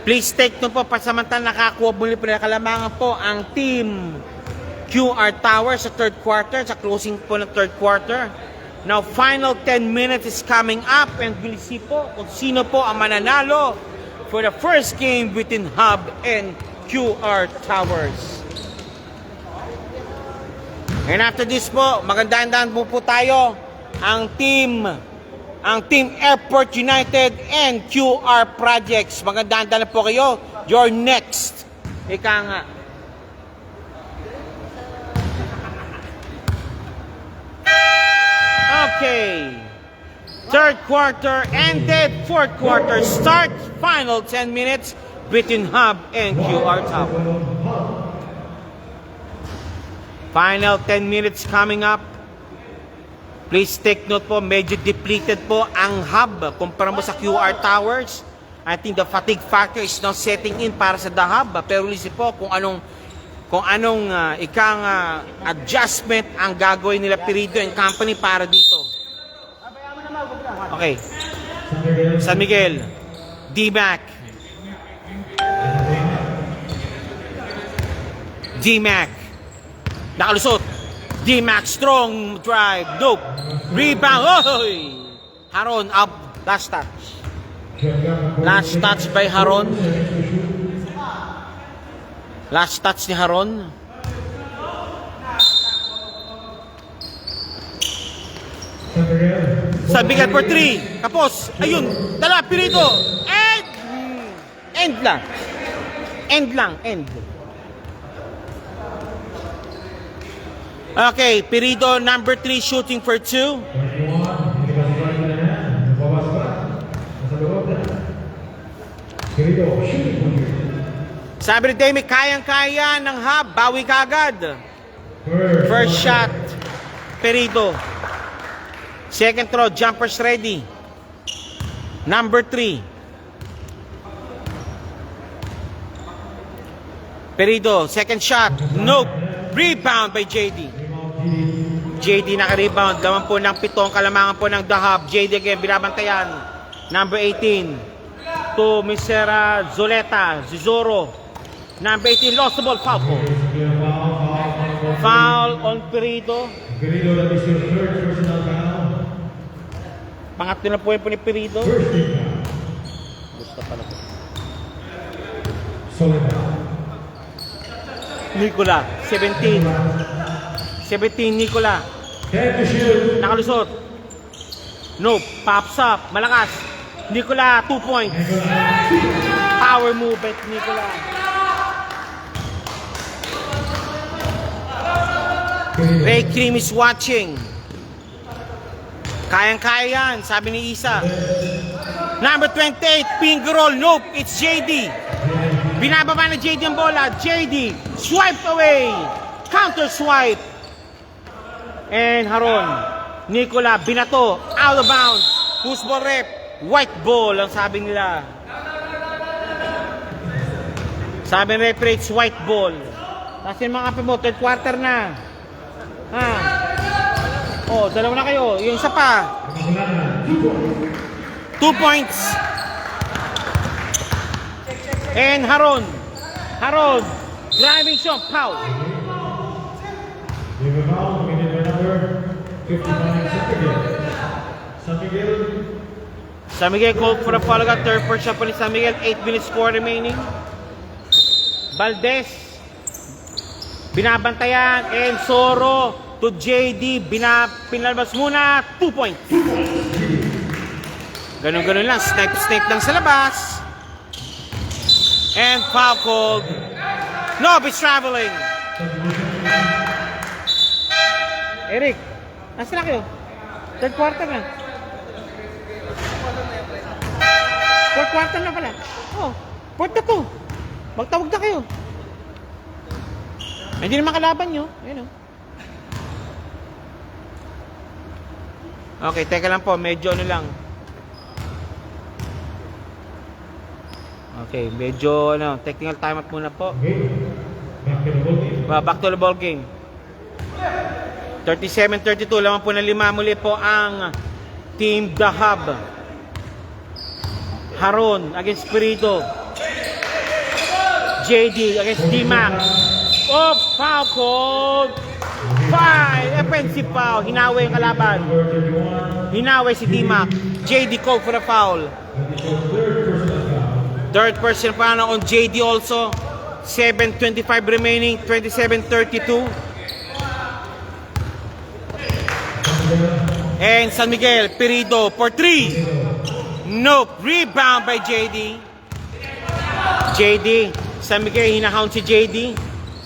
Please take note po, pasamantala nakakuha muli po na kalamangan po ang team QR Tower sa third quarter, sa closing po ng third quarter. Now, final 10 minutes is coming up and we'll see po kung sino po ang mananalo for the first game between Hub and QR Towers. And after this po, magandang-daan po tayo ang team Airport United and QR Projects. Magandang-daan po kayo. You're next. Ika nga. Okay. Third quarter ended. Fourth quarter start. Final 10 minutes between Hub and QR Tower. Final 10 minutes coming up. Please take note po, medyo depleted po ang Hub kumpara mo sa QR Towers. I think the fatigue factor is now setting in para sa the Hub. Pero listen po kung anong adjustment ang gagawin nila Pirido and company para dito. Okay. San Miguel. D-Mac. D-Mac. Nakalusot. D-Mac, strong drive. Dope. Rebound. Oy! Haron up. Last touch. Last touch by Haron. Last touch ni Haron. Sabigat for 3. Tapos, ayun. Dala, Pirito. End lang. End. Okay, Pirido number 3 shooting for 2. Sabi ni Demi, kayang-kaya ng Hub, bawi kagad. First shot, Pirido. Second throw, jumpers ready. Number 3. Pirido, second shot, nope. Rebound by JD. JD naka-rebound. Laman po ng 7 kalamangan po ng The Hub. JD again, binabantayan. Number 18. To Mr. Zoleta, Zizoro. Number 18, lost the ball. Foul po. Foul on Pirido. Pirido, that is your third personal foul. Pangatlo na po yun po ni Pirido. First team foul. Gusto pala po. Solid. Nicola, 17 Nicola. Nakalusot. Nope, pops up. Malakas. Nicola, 2 points. Power move at Nicola. Ray Cream is watching. Kayang-kaya yan, sabi ni Isa. Number 28, finger roll. Nope, it's JD. Binababa na JD ang bola. JD, swipe away. Counter swipe. And Haron. Nicola, binato. Out of bounds. Who's ball rep? White ball ang sabi nila. Sabi ng referee, it's white ball. Tapos yung mga kape mo, third quarter na. Ha? Oh, dalawa na kayo. Yung isa pa. 2 points. And Haron. Driving shot, foul. You have a foul committed by number 59, San Miguel called for a foul agad. Third first shot pa ni San Miguel. 8 minutes score remaining. Valdez. Binabantayan. And Soro to JD. Pinalabas muna. 2 points. Ganun-ganun lang. Snipe lang sa labas. And foul called. No, he's traveling. Eric, nasa na kayo? Third quarter na. Fourth quarter na pala. Oh, fourth na to. Magtawag na kayo. Hindi naman kalaban nyo. Ayun o. Okay, teka lang po. Medyo ano lang. Okay, medyo ano, technical timeout muna po. Okay. Back to the ball game. Back to the ball game. 37-32, lamang po ng 5 muli po ang Team The Hub. Haron against Espiritu. JD against D-Mac. Oh, foul called. 5, offensive foul. Hinawi yung kalaban. Hinawi si D-Mac. JD called for the foul. Third person foul on JD also. 7:25 remaining, 27-32. And San Miguel, Pirido for 3. Nope, rebound by JD. JD, San Miguel, hinahount si JD.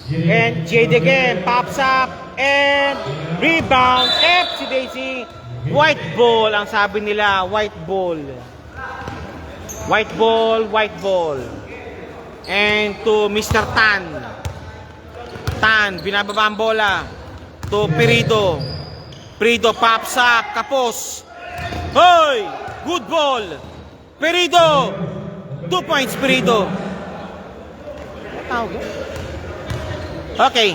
And JD again, pops up. And rebound, FC Daisy. White ball, ang sabi nila, white ball. White ball, white ball. And to Mr. Tan. Tan, binababa ang bola. To Pirido. Pirido pops up, kapos. Hoy! Good ball. Pirido. 2 points, Pirido. Okay.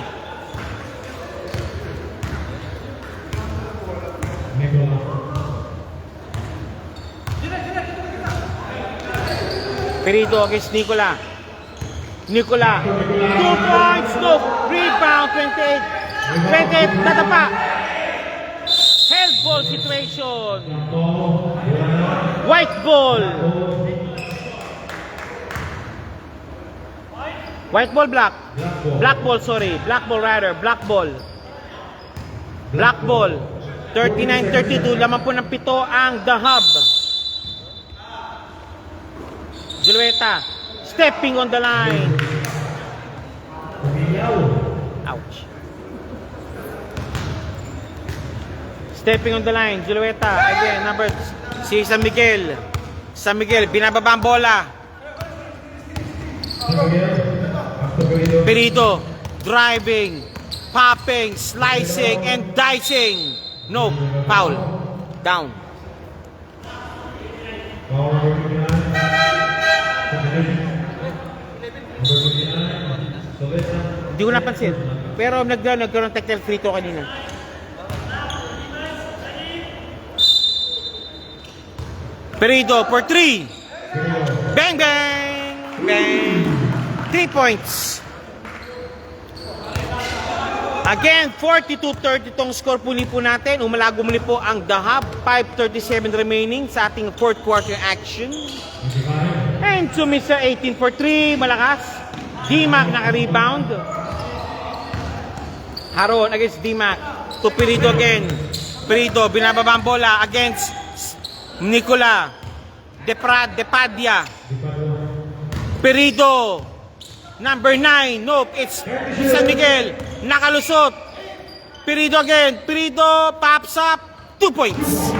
Pirido against Nicola. Nicola. 2 points. No. Rebound. 28. 28. Tatapa. Held ball situation. White ball. White ball, black. Black ball, sorry. Black ball rather. Black ball. Black ball. 39-32. Laman po ng 7 ang The Hub. Zulueta. Stepping on the line. Ouch. Stepping on the line. Zulueta. Again, number si San Miguel. San Miguel, binababa ang bola. Pirido. Driving. Popping. Slicing. And dicing. No. Foul. Down. Hindi ko napansin. Pero nagkaroon ng technical free throw kanina. Pirido for 3. Bang, bang, bang. 3 points. Again, 42-30 tong score po natin. Umalago muli po ang The Hub. 5:37 remaining sa ating fourth quarter action. And to Mr. 18 for 3. Malakas. D-Mac naka-rebound. Haron against D-Mac. To Pirido again. Pirido, binababa ang bola against Nicola. Depadia. Pirido. Number 9. Nope, it's San Miguel. Nakalusot. Pirido again. Pirido pops up. 2 points.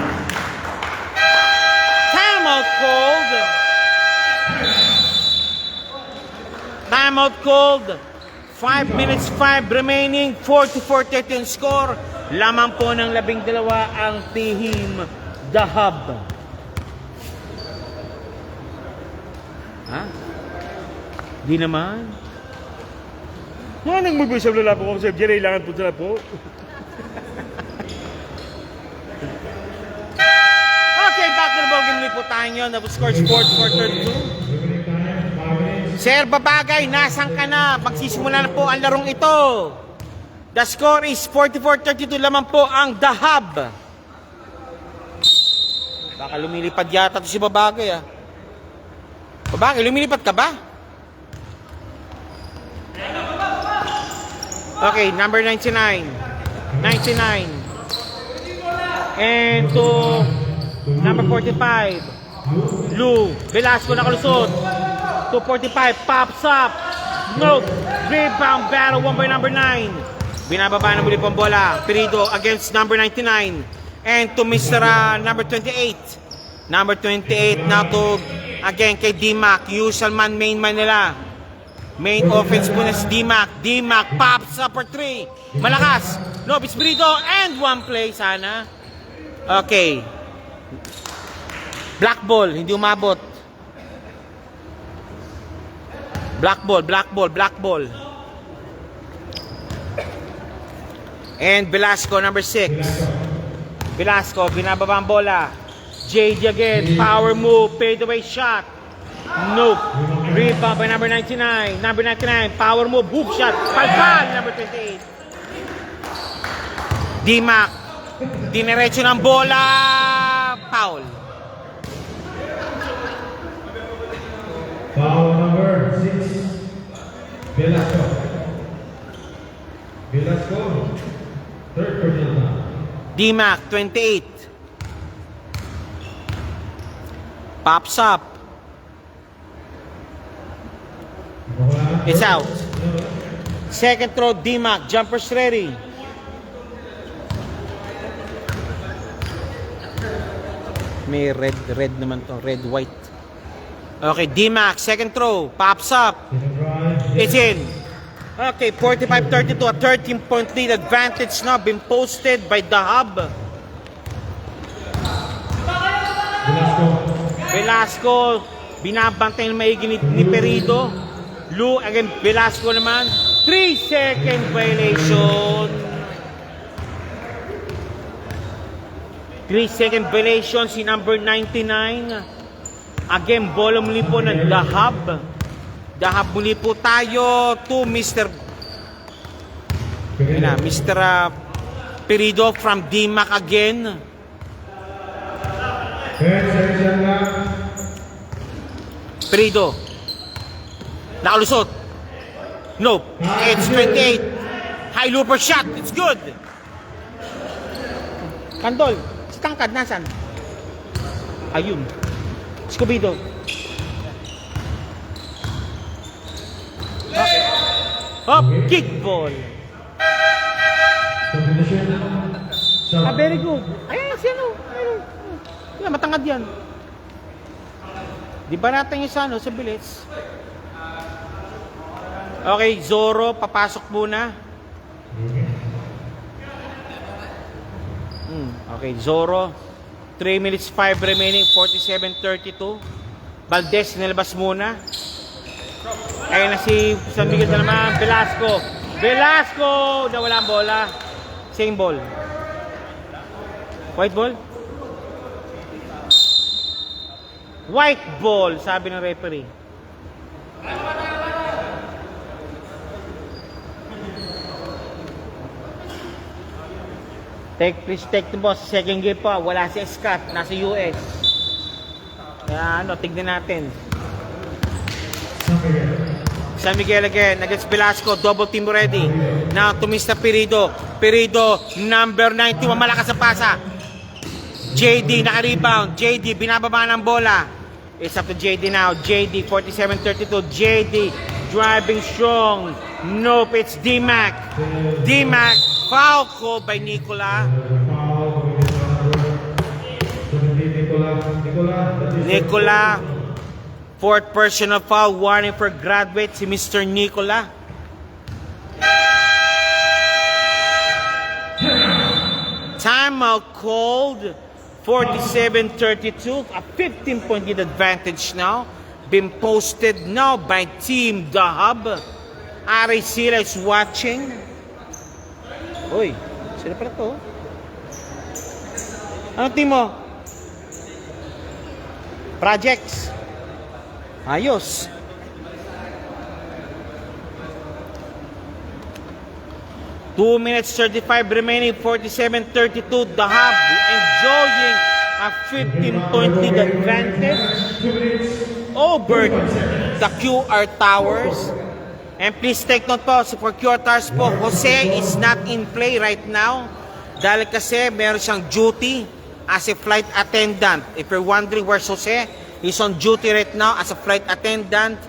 Timeout called. Timeout called. 5 minutes 5 remaining. 44-30 score. Lamang po ng 12 ang Team The Hub. Ha? Di naman. Manang mag-usap na po kung sa FJ, kailangan po sila po. Okay, back to the ball game po tayo nyo. Score Sports 4-32. Sir Babagay, nasan ka na? Magsisimula na po ang larong ito. The score is 44-32 lamang po ang The Hub. Baka lumilipad yata ito si Babagay ah. Babagay, lumilipad ka ba? Okay, number 99. 99. And to number 45. Lou Velasco nakalusot. 245 pops up. No. Rebound battle won by number 9. Binababa na muli po ang bola. Pirido against number 99. And to Mr. Number 28. Number 28 now to again kay D-Mac. Usual man, main man nila. Main offense po na si D-Mac. D-Mac pops up for 3. Malakas. No, Espiritu and 1 play sana. Okay. Black ball. Hindi umabot. Black ball, black ball, black ball. And Velasco, number 6. Velasco, binababa ang bola. JD again, power move, fadeaway shot. Nope. Rebound by number 99. Number 99, power move, hoop shot. Palpal, number 28. D-Mac, diniretso ng bola. Foul. Foul number 6. Velasco. Velasco. Third personal foul. D-Mac, 28. Pops up. It's out. Second throw, D-Mac. Jumpers ready. May red naman to. Red, white. Okay, D-Mac. Second throw. Pops up. It's in. Okay, 45-32. A 13-point lead advantage now been posted by the Hub. Velasco, binabantay ng maigi ni Perido. Lu, again, Velasco naman. 3-second violation. 3-second violation si number 99. Again, bola muli po ng Dahab. Dahab muli po tayo to Mr. Perido from D-Mac again. Perido. Nakalusot. Nope. It's 28. High looper shot. It's good. Kandol. Si Tangkad, nasan? Ayun. Scooby-Doo. Okay. Hop, kickball. Very good. Ayan, sino? Ayun. Matangad yan. Di ba natin yung sa bilis? Okay, Zoro, papasok muna. Okay, Zoro. 3 minutes 5 remaining, 47-32. Valdez, nilabas muna. Ayun na si San Miguel na naman. Velasco. Velasco! Nawala ang bola. Same ball. White ball? White ball, sabi ng referee. Please take the boss. Second game pa, wala si Scott, nasa US. Kaya tignan natin. San Miguel again, against Velasco, double team ready. Now to Mr. Perido. Perido, number 91, malakas ang pasa. JD, naka-rebound. JD, binababa ng bola. It's up to JD now. JD, 47-32. JD, driving strong. Nope, it's D-Mac. D-Mac, foul call by Nicola. Nicola, fourth personal foul. Warning for graduate, si Mr. Nicola. Timeout called. 47-32, a 15-point lead advantage now. Been posted now by Team The Hub. Ari Sila is watching. Uy, sila pala to. Anong team mo? Projects. Ayos. Two minutes 35 remaining, 47-32. The Hub enjoying a 15-point lead advantage over the QR Towers. And please take note po, for QR Towers po, Jose is not in play right now. Dahil kasi meron siyang duty as a flight attendant. If you're wondering where's Jose, he's on duty right now as a flight attendant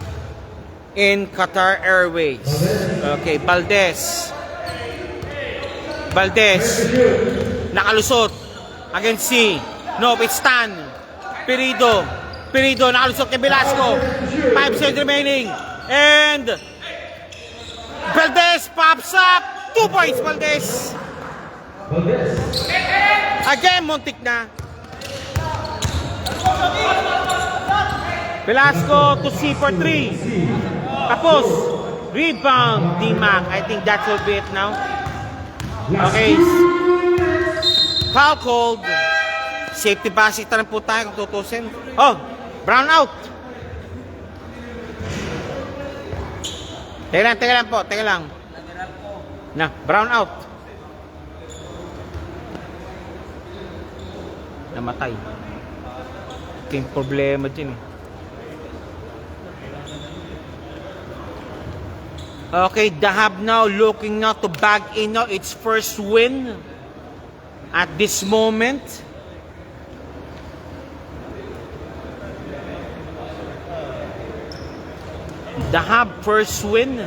in Qatar Airways. Okay, Valdez. Nakalusot. Against C. Nope, it's Stan. Perido, nakalusot kay Velasco. 5 seconds remaining. And Valdez pops up. 2 points, Valdez. Again, muntik na. Velasco to C for 3. Tapos, rebound, D-Mac. I think that will be it now. Okay. Foul called. Safety basket na rin po tayo kung tutusin. Oh, brown out. Teka lang po, teka lang. Na, brown out. Namatay. Ito yung problema dyan eh. Okay, Dahab now looking now to bag in now its first win at this moment. Dahab first win.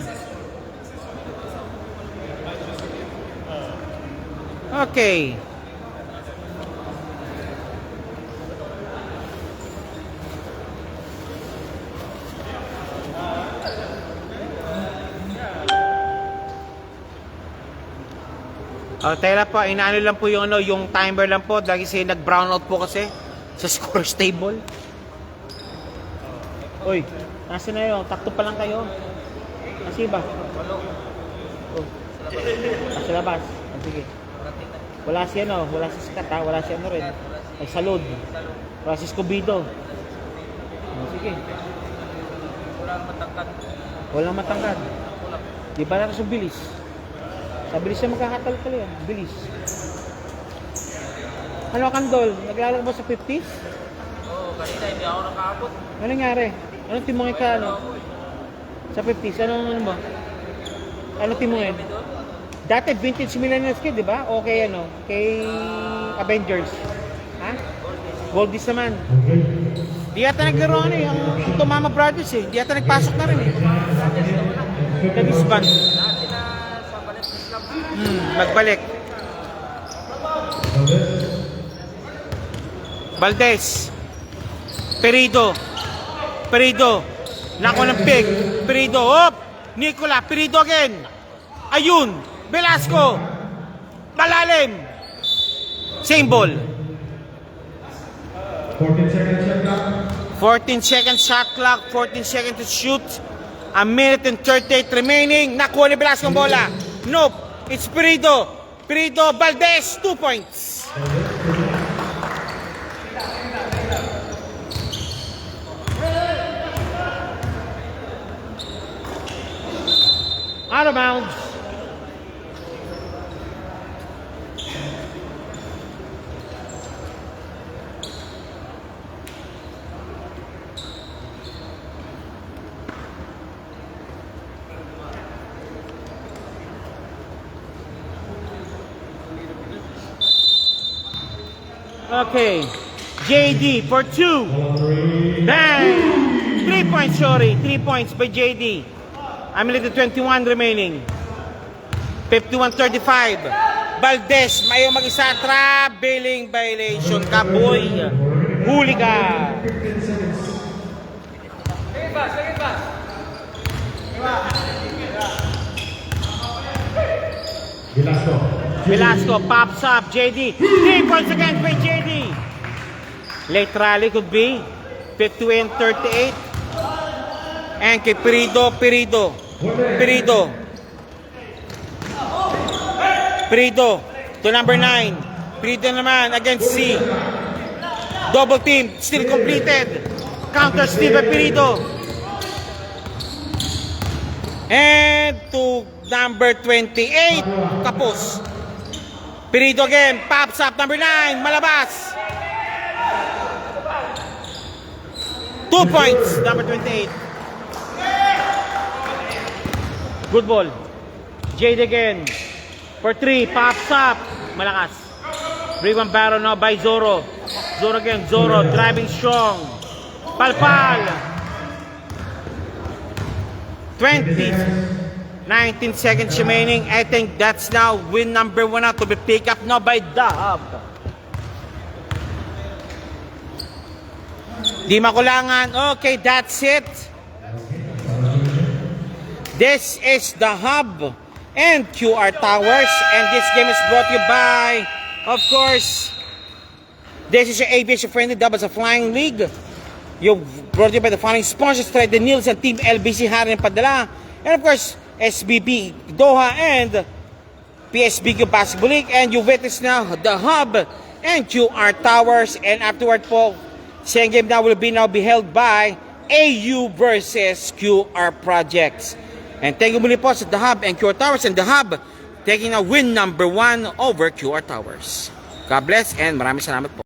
Okay. Tayo lang po, inaano lang po yung, yung timer lang po dahil kasi nag-brown out po kasi sa scores table. Uy, nasa na yun? Takto pa lang kayo. Nasi ba? Oh. Nasa labas. Oh, sige. Wala si ano, wala si Skat ha, wala si ano rin. Ay, Salud. Wala si Scobido. Oh, sige. Walang matangkad. Di ba natin sa bilis? Sa bilis na magkakatal-tal yan. Bilis. Ano, Kandol? Naglalaro mo sa 50s? Oo, kanina hindi ako nakaabot. Ano nangyari? Anong timungin ka, ano? Sa 50s, ano mo? Ano timungin? Dati vintage millennials kid, di ba? O kay, ano? Kay Avengers. Ha? Goldies naman. Di yata naglaro ano eh. Ang Tumama Brothers eh. Di yata nagpasok na rin eh. Nag-isband. Magbalik. Valdez. Perido. Nakuha ng pick. Perido. Hop! Nicola. Perido again. Ayun. Velasco. Malalim. Same ball. 14 seconds shot clock. 14 seconds to shoot. A minute and 38 remaining. Nakuha ni Velasco ang bola. Nope. It's Perido. Valdez. 2 points. Out of bounds. Okay. JD for 2. Bang! 3 points, sorry. 3 points by JD. A minute 21 remaining. 51-35. Valdez, mayo mag-isa. Traveling violation. Kaboy. Huli ka. Velasco pops up. JD. 3 points again by JD. Late rally could be 51-38. And kay Perido to number 9. Perido naman against C. Double team, still completed. Counter steal by Perido. And to number 28, Kapos. Perido again, pops up, number 9, malabas. 2 points, number 28. Good ball. Jade again. For 3, pops up. Malakas. Rebound battle now by Zoro. Zoro again. Zoro driving strong. Palpal. 19 seconds remaining. I think that's now win number 1 now to be picked up now by Dahab. Di makulangan. Okay, that's it. This is the Hub and QR Towers, and this game is brought to you by, of course, this is your aviation friendly Doubles of Flying League. You brought to you by the following sponsors: the Nielsen Team LBC Harin Padala, and of course SBB Doha and PSBQ Basketball League. And you witness now the Hub and QR Towers. And afterward po, second game now will be held by AU versus QR Projects. And thank you muli po sa The Hub and QR Towers. And The Hub taking a win number 1 over QR Towers. God bless and maraming salamat po.